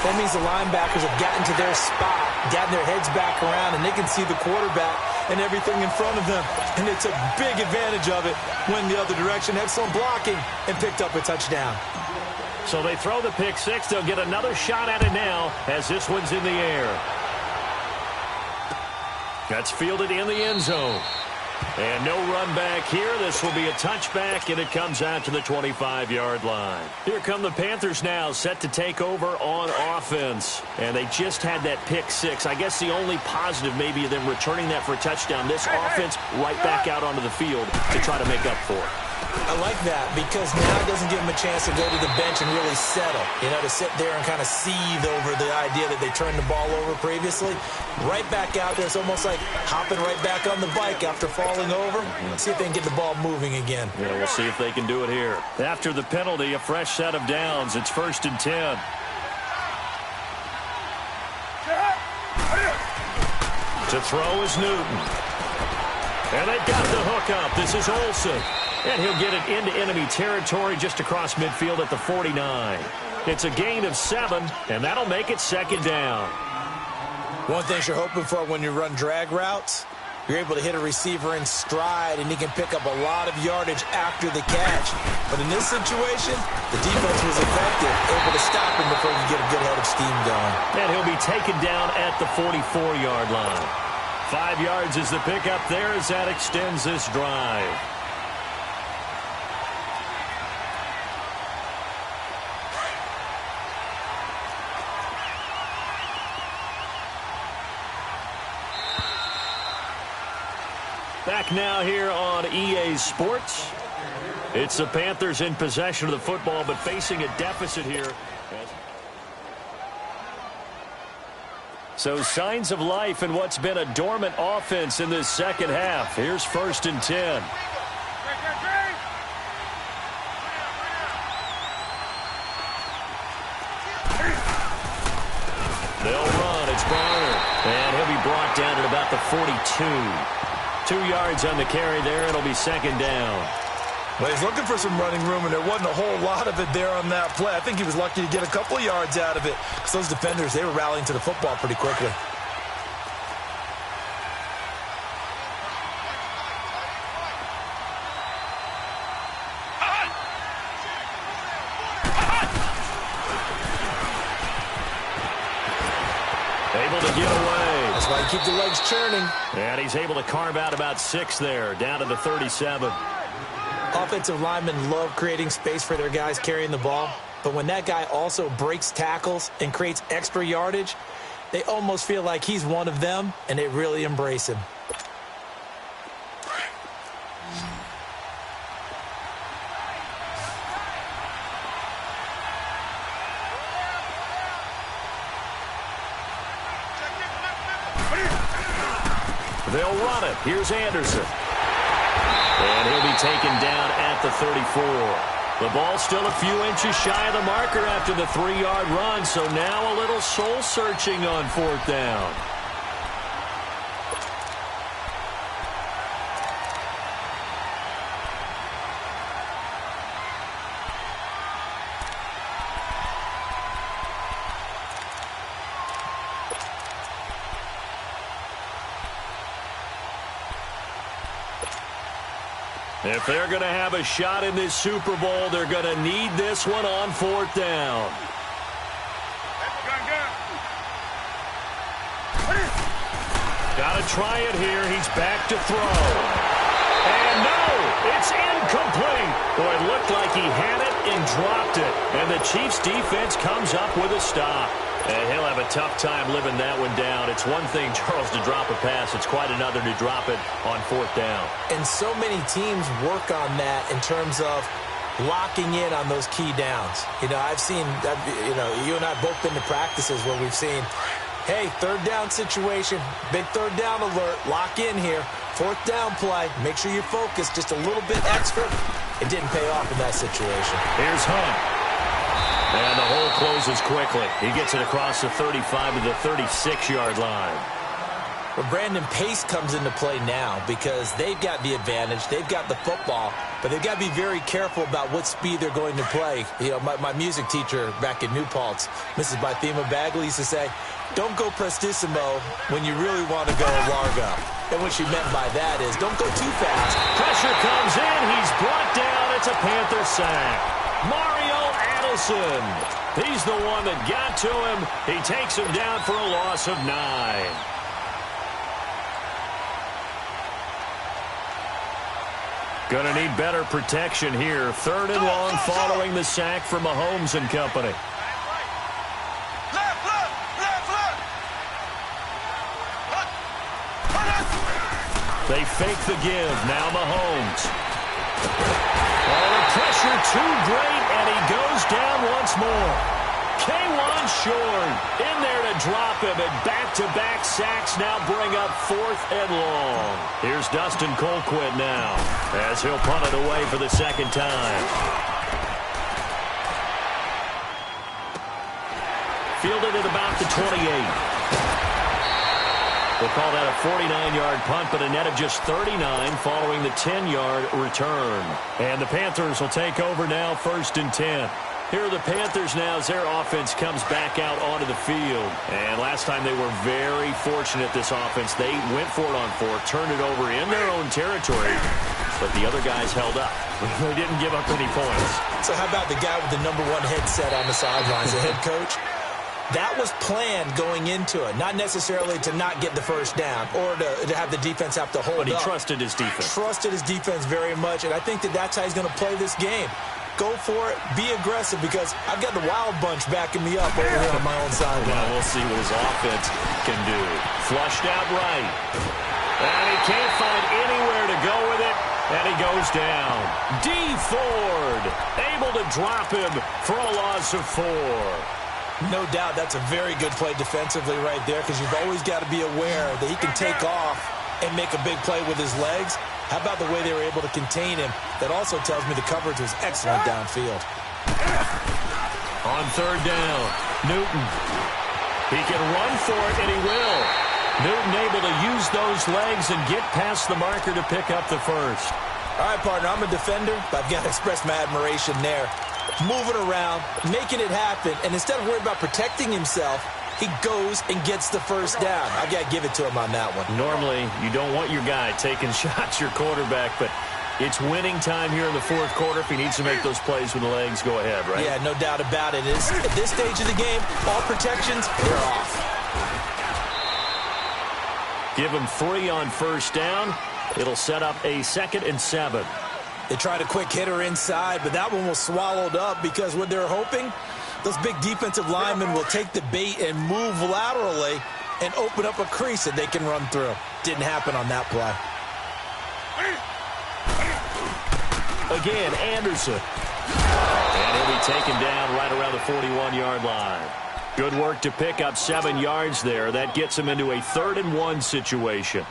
that means the linebackers have gotten to their spot, gotten their heads back around, and they can see the quarterback and everything in front of them. And they took big advantage of it, went the other direction, had some blocking, and picked up a touchdown. So they throw the pick 6. They'll get another shot at it now as this one's in the air. That's fielded in the end zone. And no run back here. This will be a touchback, and it comes out to the 25-yard line. Here come the Panthers now, set to take over on offense. And they just had that pick 6. I guess the only positive maybe of them returning that for a touchdown. This offense right back out onto the field to try to make up for it. I like that because now it doesn't give them a chance to go to the bench and really settle. You know, to sit there and kind of seethe over the idea that they turned the ball over previously. Right back out there. It's almost like hopping right back on the bike after falling over. See if they can get the ball moving again. Yeah, we'll see if they can do it here. After the penalty, a fresh set of downs. It's 1st and 10. To throw is Newton. And they've got the hook up. This is Olsen. And he'll get it into enemy territory just across midfield at the 49. It's a gain of 7, and that'll make it 2nd down. One thing you're hoping for when you run drag routes You're able to hit a receiver in stride, and he can pick up a lot of yardage after the catch. But in this situation, the defense was effective, able to stop him before he could get a good head of steam going. And he'll be taken down at the 44-yard line. 5 yards is the pickup there as that extends this drive. Back now here on EA Sports. It's the Panthers in possession of the football, but facing a deficit here. So signs of life in what's been a dormant offense in this second half. Here's 1st and 10. They'll run. It's Barner. And he'll be brought down at about the 42. 2 yards on the carry there. It'll be 2nd down. Well, he's looking for some running room, and there wasn't a whole lot of it there on that play. I think he was lucky to get a couple of yards out of it because those defenders, they were rallying to the football pretty quickly. Able to get away. That's why you keep the legs churning. And he's able to carve out about 6 there, down to the 37. Offensive linemen love creating space for their guys carrying the ball, but when that guy also breaks tackles and creates extra yardage, they almost feel like he's one of them, and they really embrace him. They'll run it. Here's Anderson. And he'll be taken down at the 34. The ball still a few inches shy of the marker after the 3-yard run, so now a little soul-searching on 4th down. If they're going to have a shot in this Super Bowl, they're going to need this one on 4th down. Got to try it here. He's back to throw. And no, it's incomplete. Boy, it looked like he had it and dropped it. And the Chiefs defense comes up with a stop. And he'll have a tough time living that one down. It's one thing, Charles, to drop a pass. It's quite another to drop it on 4th down. And so many teams work on that in terms of locking in on those key downs. You know, I've seen, you and I have both been to practices where we've seen, hey, 3rd down situation, big 3rd down alert, lock in here. 4th down play, make sure you focus just a little bit extra. It didn't pay off in that situation. Here's Hunt. And the hole closes quickly. He gets it across the 35 to the 36-yard line. Well, Brandon, pace comes into play now because they've got the advantage. They've got the football, but they've got to be very careful about what speed they're going to play. You know, my music teacher back in New Paltz, Mrs. Bythema Bagley, used to say, don't go prestissimo when you really want to go largo. And what she meant by that is don't go too fast. Pressure comes in. He's brought down. It's a Panther sack. Mario Addison. He's the one that got to him. He takes him down for a loss of 9. Gonna need better protection here. 3rd and long following the sack from Mahomes and company. They fake the give. Now Mahomes. Oh, the pressure too great, and he goes down once more. K'Wan Short in there to drop him, and back-to-back sacks now bring up 4th and long. Here's Dustin Colquitt now, as he'll punt it away for the 2nd time. Fielded at about the 28. We'll call that a 49-yard punt, but a net of just 39 following the 10-yard return. And the Panthers will take over now, 1st and 10. Here are the Panthers now as their offense comes back out onto the field. And last time they were very fortunate, this offense. They went for it on fourth, turned it over in their own territory, but the other guys held up. They didn't give up any points. So how about the guy with the #1 headset on the sidelines, the head coach? That was planned going into it, not necessarily to not get the first down or to have the defense have to hold up. But he trusted his defense. Trusted his defense very much, and I think that's how he's going to play this game. Go for it. Be aggressive because I've got the wild bunch backing me up over here on my own sideline. Well, we'll see what his offense can do. Flushed out right. And he can't find anywhere to go with it. And he goes down. D. Ford able to drop him for a loss of 4. No doubt that's a very good play defensively right there because you've always got to be aware that he can take off and make a big play with his legs. How about the way they were able to contain him? That also tells me the coverage was excellent downfield. On third down, Newton. He can run for it, and he will. Newton able to use those legs and get past the marker to pick up the first. All right, partner, I'm a defender, but I've got to express my admiration there. Moving around, making it happen, and instead of worrying about protecting himself, he goes and gets the first down. I've got to give it to him on that one. Normally, you don't want your guy taking shots, your quarterback, but it's winning time here in the fourth quarter. If he needs to make those plays with the legs, go ahead, right? Yeah, no doubt about it. At this stage of the game, all protections, they're off. Give him 3 on first down. It'll set up a 2nd and 7. They tried a quick hitter inside, but that one was swallowed up because what they're hoping, those big defensive linemen will take the bait and move laterally and open up a crease that they can run through. Didn't happen on that play. Again, Anderson. And he'll be taken down right around the 41-yard line. Good work to pick up 7 yards there. That gets him into a 3rd and 1 situation.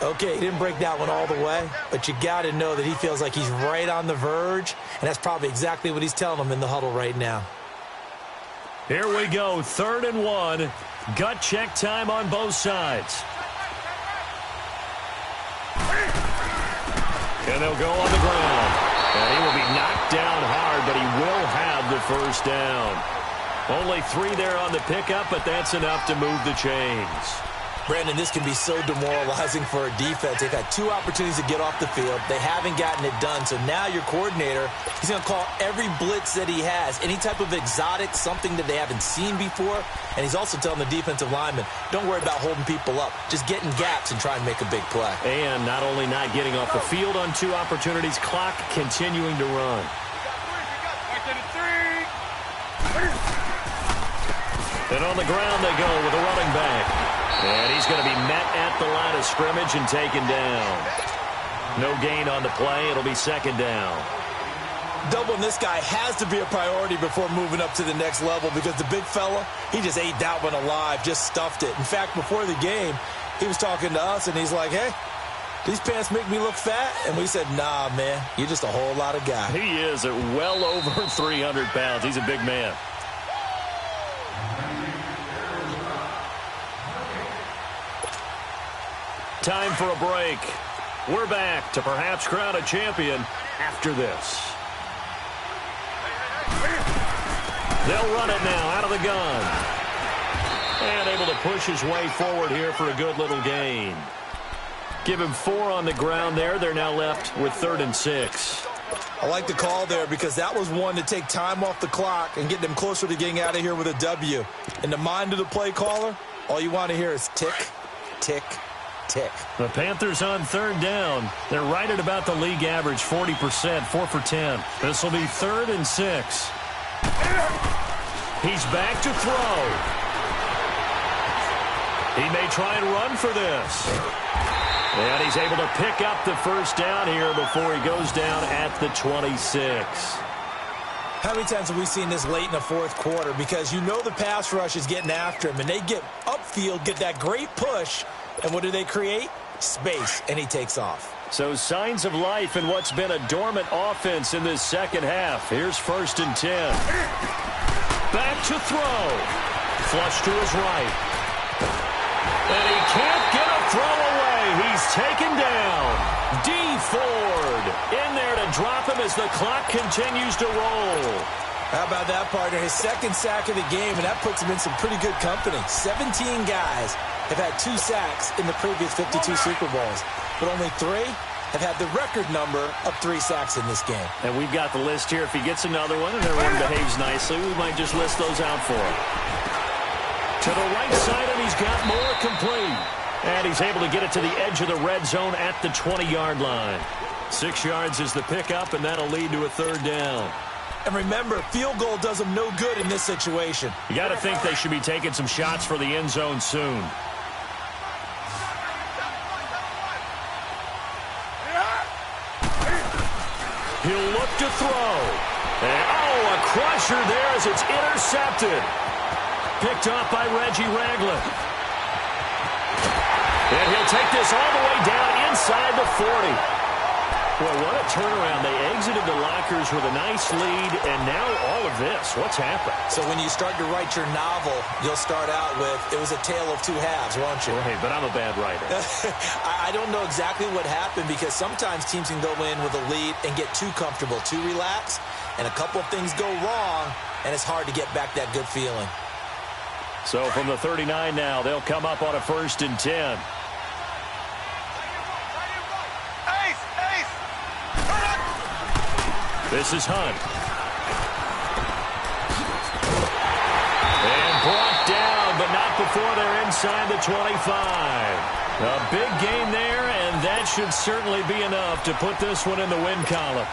Okay, he didn't break that one all the way, but you got to know that he feels like he's right on the verge, and that's probably exactly what he's telling them in the huddle right now. Here we go, 3rd and 1. Gut check time on both sides. And they'll go on the ground. And he will be knocked down hard, but he will have the first down. Only 3 there on the pickup, but that's enough to move the chains. Brandon, this can be so demoralizing for a defense. They've had 2 opportunities to get off the field. They haven't gotten it done. So now your coordinator, he's going to call every blitz that he has, any type of exotic, something that they haven't seen before. And he's also telling the defensive lineman, don't worry about holding people up. Just get in gaps and try and make a big play. And not only not getting off the field on 2 opportunities, clock continuing to run. And on the ground they go with a running back. And he's going to be met at the line of scrimmage and taken down. No gain on the play. It'll be 2nd down. Doubling this guy has to be a priority before moving up to the next level because the big fella, he just ate that one alive, just stuffed it. In fact, before the game, he was talking to us, and he's like, hey, these pants make me look fat? And we said, nah, man, you're just a whole lot of guy. He is at well over 300 pounds. He's a big man. Time for a break. We're back to perhaps crown a champion after this. They'll run it now out of the gun. And able to push his way forward here for a good little gain. Give him 4 on the ground there. They're now left with 3rd and 6. I like the call there because that was one to take time off the clock and get them closer to getting out of here with a W. In the mind of the play caller, all you want to hear is tick, tick, tick. The Panthers on 3rd down. They're right at about the league average, 40%, 4 for 10. This will be 3rd and 6. He's back to throw. He may try and run for this. And he's able to pick up the first down here before he goes down at the 26. How many times have we seen this late in the fourth quarter? Because you know the pass rush is getting after him, and they get upfield, get that great push, and what do they create? Space, and he takes off. So signs of life in what's been a dormant offense in this second half. Here's 1st and 10. Back to throw. Flush to his right. And he can't get a throw away. He's taken down. D. Ford in there to drop him as the clock continues to roll. How about that, partner? His second sack of the game, and that puts him in some pretty good company. 17 guys have had 2 sacks in the previous 52 Super Bowls, but only 3 have had the record number of 3 sacks in this game. And we've got the list here. If he gets another one and everyone behaves nicely, we might just list those out for him. To the right side, and he's got more complete. And he's able to get it to the edge of the red zone at the 20-yard line. 6 yards is the pickup, and that'll lead to a 3rd down. And remember, field goal does them no good in this situation. You got to think they should be taking some shots for the end zone soon. He'll look to throw. And, a crusher there as it's intercepted. Picked off by Reggie Ragland. And he'll take this all the way down inside the 40. Well, what a turnaround. They exited the lockers with a nice lead, and now all of this. What's happened? So when you start to write your novel, you'll start out with, it was a tale of 2 halves, won't you? Right, but I'm a bad writer. I don't know exactly what happened, because sometimes teams can go in with a lead and get too comfortable, too relaxed, and a couple of things go wrong, and it's hard to get back that good feeling. So from the 39 now, they'll come up on a 1st and 10. This is Hunt. And brought down, but not before they're inside the 25. A big gain there, and that should certainly be enough to put this one in the win column.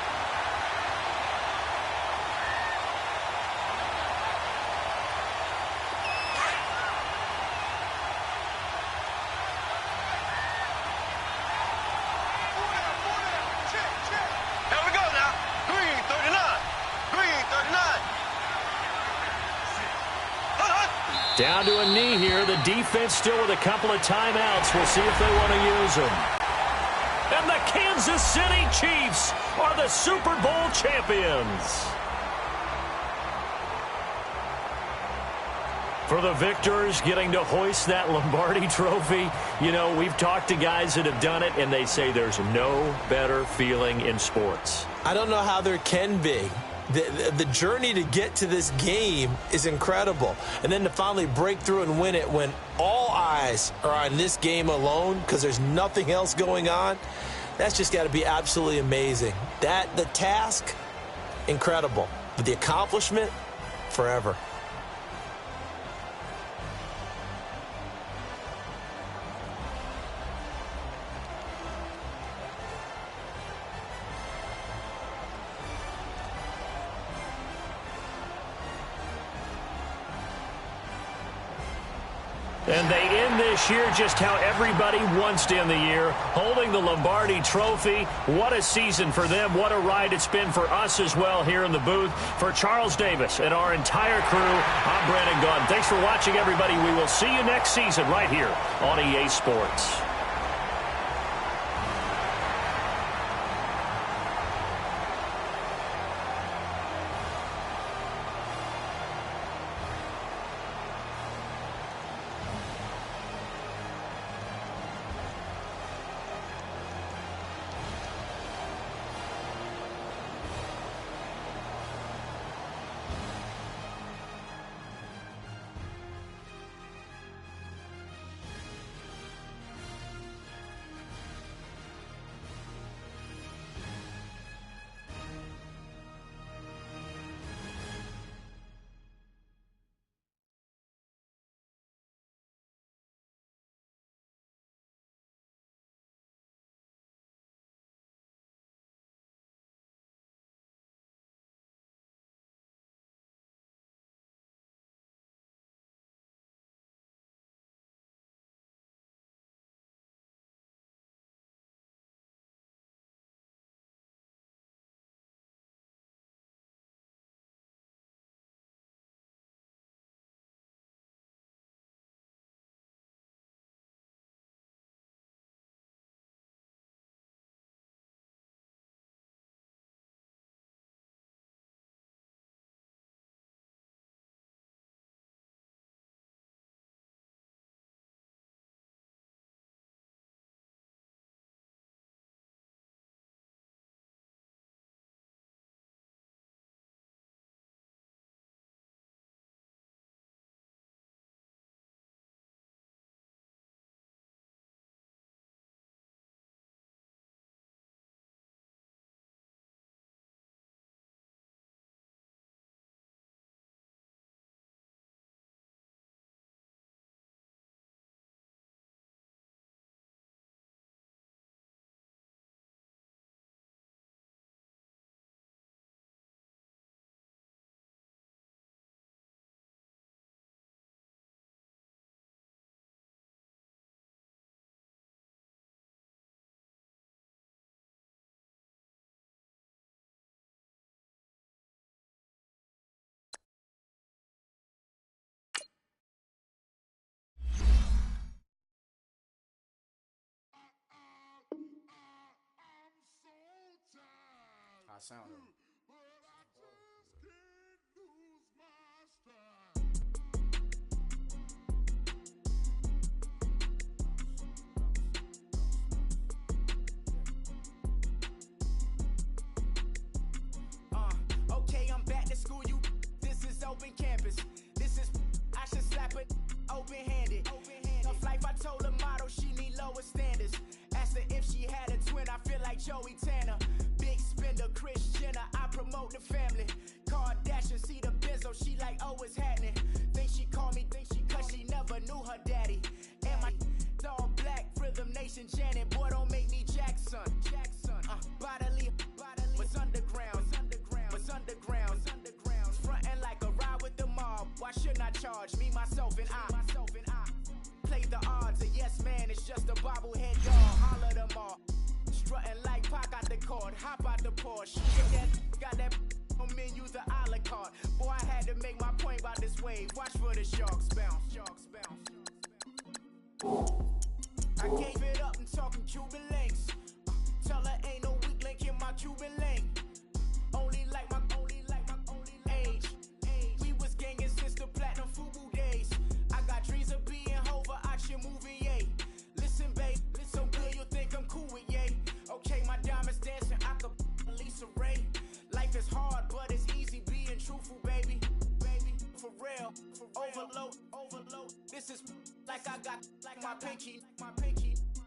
Down to a knee here. The defense still with a couple of timeouts. We'll see if they want to use them. And the Kansas City Chiefs are the Super Bowl champions. For the victors, getting to hoist that Lombardi trophy, you know, we've talked to guys that have done it, and they say there's no better feeling in sports. I don't know how there can be. The journey to get to this game is incredible. And then to finally break through and win it when all eyes are on this game alone because there's nothing else going on, that's just got to be absolutely amazing. The task, incredible. But the accomplishment, forever. And they end this year just how everybody wants to end the year, holding the Lombardi trophy. What a season for them. What a ride it's been for us as well here in the booth. For Charles Davis and our entire crew, I'm Brandon Gaudin. Thanks for watching, everybody. We will see you next season right here on EA Sports. I sound them. Okay, I'm back to school, this is open campus. This is, I should slap it open-handed. Tough life, I told her motto, she need lower standards. Asked her if she had a twin, I feel like Joey Tanner. Big spender, Kris Jenner, I promote the family. Kardashian, see the Benzo, she like, oh, it's happening. Think she called me, cause she never knew her daddy. And my all black, Rhythm Nation, Janet, boy, don't make me Jackson. Bodily, was underground. Frontin' like a ride with the mob. Why shouldn't I charge me, myself, and I? Play the odds, a yes man, it's just a bobblehead dog. Holler them all. Strutting like Pac out the court, hop out the Porsche. Got that on menu, the a la carte. Boy, I had to make my point about this wave. Watch for the sharks bounce. I gave it up and talking Cuban links. Tell her ain't no weak link in my Cuban link. Only like my age. We was gangin' since the platinum Fubu days. I got dreams of being Hova out your movie, yay. Listen, babe, so good you'll think I'm cool with yay. Okay, my diamonds dancing, I could Lisa Ray. Life is hard, but it's easy being truthful, baby. For real, overload. This is like I got like my pinky.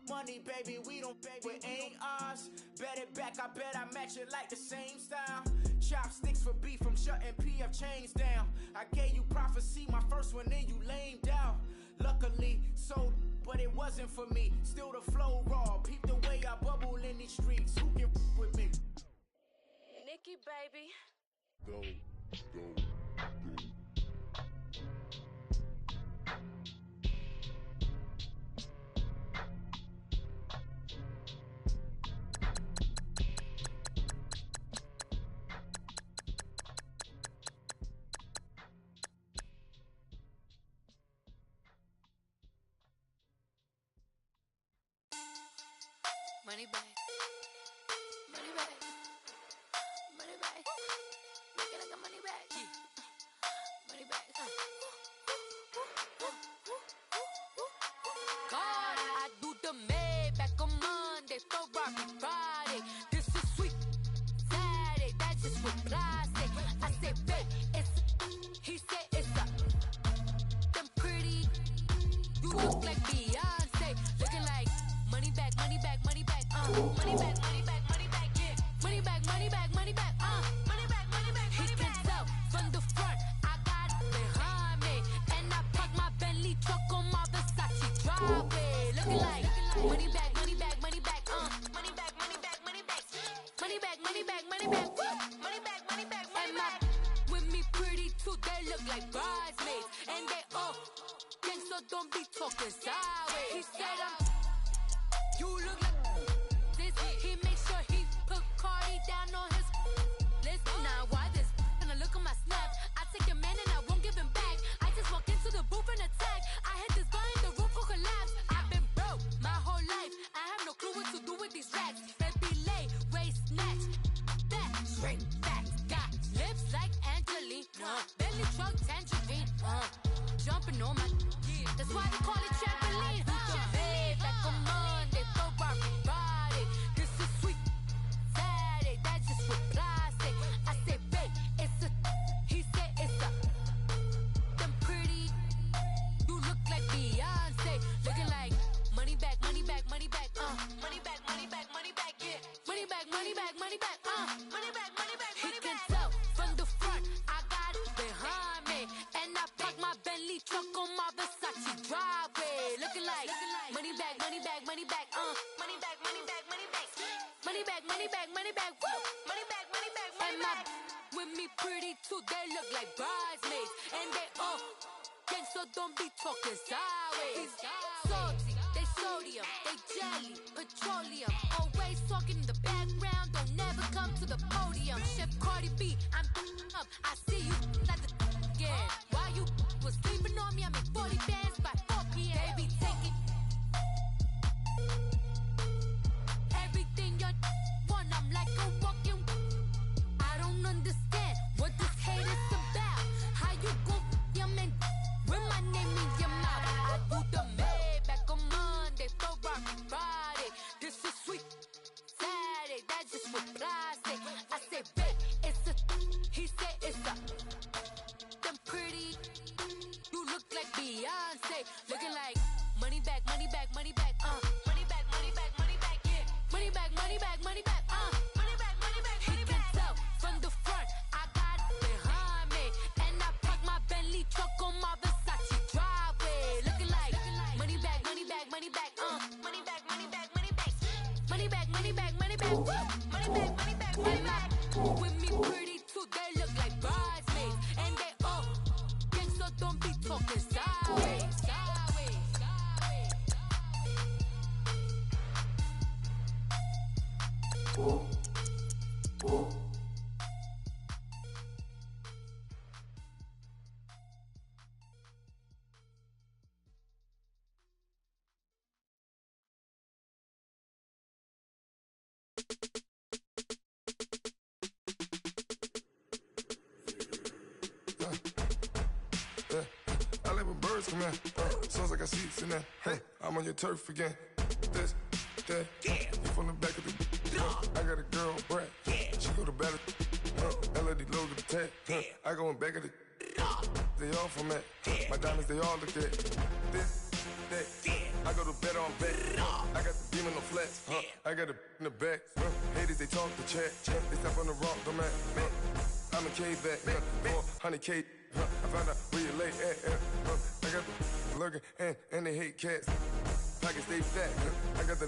Money, baby, we don't baby, it ain't ours. Bet it back, I bet I match it like the same style. Chopsticks for beef, I'm shutting PF chains down. I gave you prophecy, my first one, then you lamed out. Luckily, sold, but it wasn't for me. Still the flow raw, peep the way I bubble in these streets. Who can with me? Nikki, baby. Go. Money back. Make it like a money back. Money back. God, I do the Maybach on Monday, Ferrari Friday. This is sweet Saturday, that's just with plastic. I say, babe, he said it's a. Them pretty, you look like Beyonce, looking like money back, yeah. Money back, yeah. Money back, money back, He can tell from the front, I got it behind me. And I park my Bentley truck on my Versace driveway. Looking like money back, Money back, Money back, And my with me pretty too, they look like bridesmaids. And they all gang, so don't be talking sideways. He said you look like this. He makes sure he put Cardi down on his list. Now why this? When I look at my snap, I take your man and I won't give him back. I just walk into the booth and attack. I hit this guy in the roof will collapse. I've been broke my whole life. I have no clue what to do with these racks. Baby lay, waist snatch, back, straight back. Got lips like Angelina, belly truck tangerine. Jumping on my, that's why they call it trampoline. Back on Monday, Ferrari Friday. This is sweet Saturday, that's just with plastic. I say, babe, it's a. He said it's a. Them pretty, you look like Beyonce, looking like money back, yeah. Money back, Money back, He can tell from the front, I got it behind me, and I park my Bentley truck on my Versace driveway, looking like money back, Money back, And my with me pretty too, they look like bridesmaids, and they all gang, so don't be talking sideways. Salty, they sodium, they jelly, petroleum, always talking in the background, don't never come to the podium. Chef Cardi B, I'm up, I see you like the again. While you was sleeping on me, I made 40 bands by 4 p.m. Baby, take it. Everything you want, I'm like a walking DM and with my name in your mouth. I do the Maybach on Monday, Ferrari Friday. This is sweet Saturday, that's just what plastic. I say, babe, it's a, he said it's a, them pretty, you look like Beyonce, looking like money back, money back, money back, money back, money back, money back, yeah, money back, money back, money back, money back, money back. He can tell from the front, I got it behind me, and I park my Bentley truck on my Versace driveway, looking like money back, money back, money back, money back, money back, money back, money back, money back, money back, woo, money back, money back, money back. With me pretty too, they look like bridesmaids, and they all gang, so don't be talking sideways, sideways, sideways. I let my birds come in. Sounds like I seats in there. Hey, I'm on your turf again. This, that, you from the back of the. I got a girl, Brad. She go to battle. LED logo the tag. I go in back of the. They all from that. My diamonds, they all look at. This, that. I go to bed on bed. I got the beam in the flats. I got it in the back. Haters, they talk the chat. They step on the rock, don't man. I'm a K-back, 400K. I found out where you lay at. I got the lurking and they hate cats. Pockets stay fat. I got the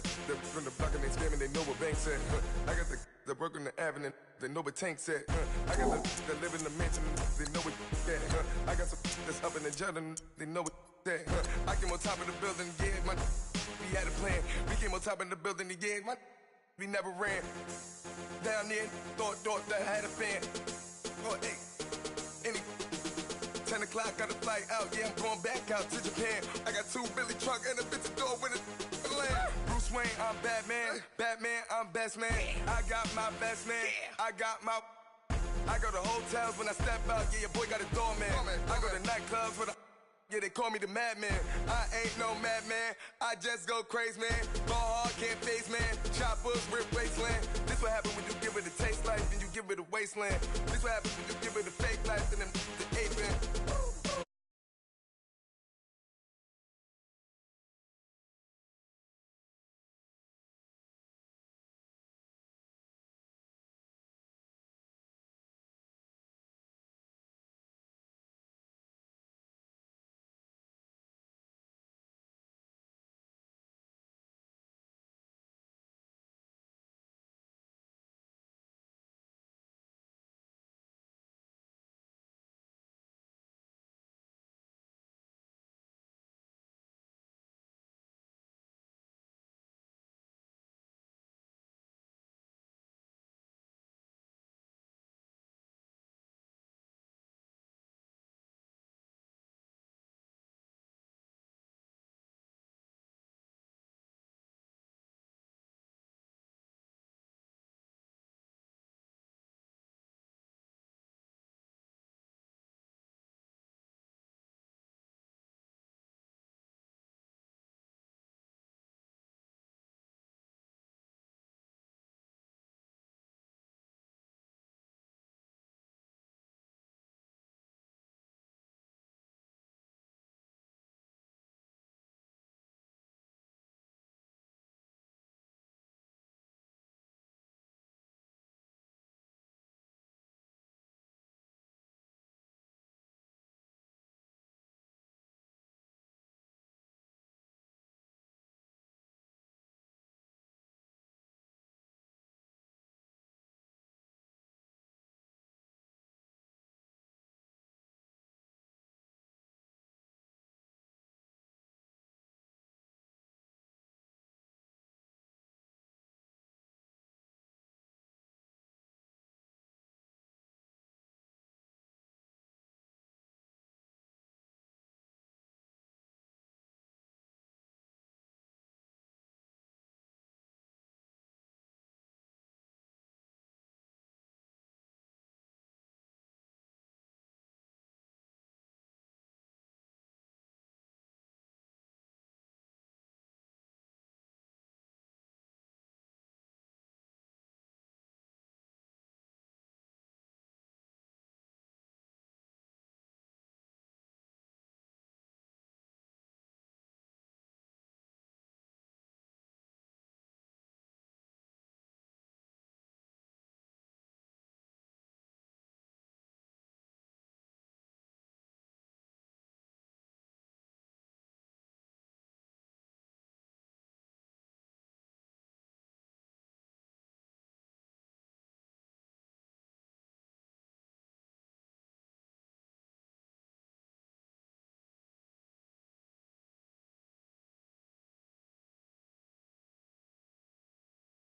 from the block and they scamming, they know what banks at. I got the work on the avenue, they know what tanks at. I got the live in the mansion, they know what that. I got some that's up in the jutting, they know what that. I came on top of the building, yeah, my we had a plan. We came on top of the building, yeah, my we never ran. Down there, thought that I had a fan. Oh, hey, any 10 o'clock, got a flight out. Yeah, I'm going back out to Japan. I got 2 Billy truck and a bitch door with a land. Bruce Wayne, I'm Batman. Batman, I'm best man. I got my best man. I got my. I go to hotels when I step out. Yeah, your boy got a doorman. I go to nightclubs with a. Yeah, they call me the madman. I ain't no madman. I just go crazy, man. Ball hard, can't face, man. Choppers, rip wasteland. This what happens when you give it a taste life and you give it a wasteland. This what happens when you give it a fake life and then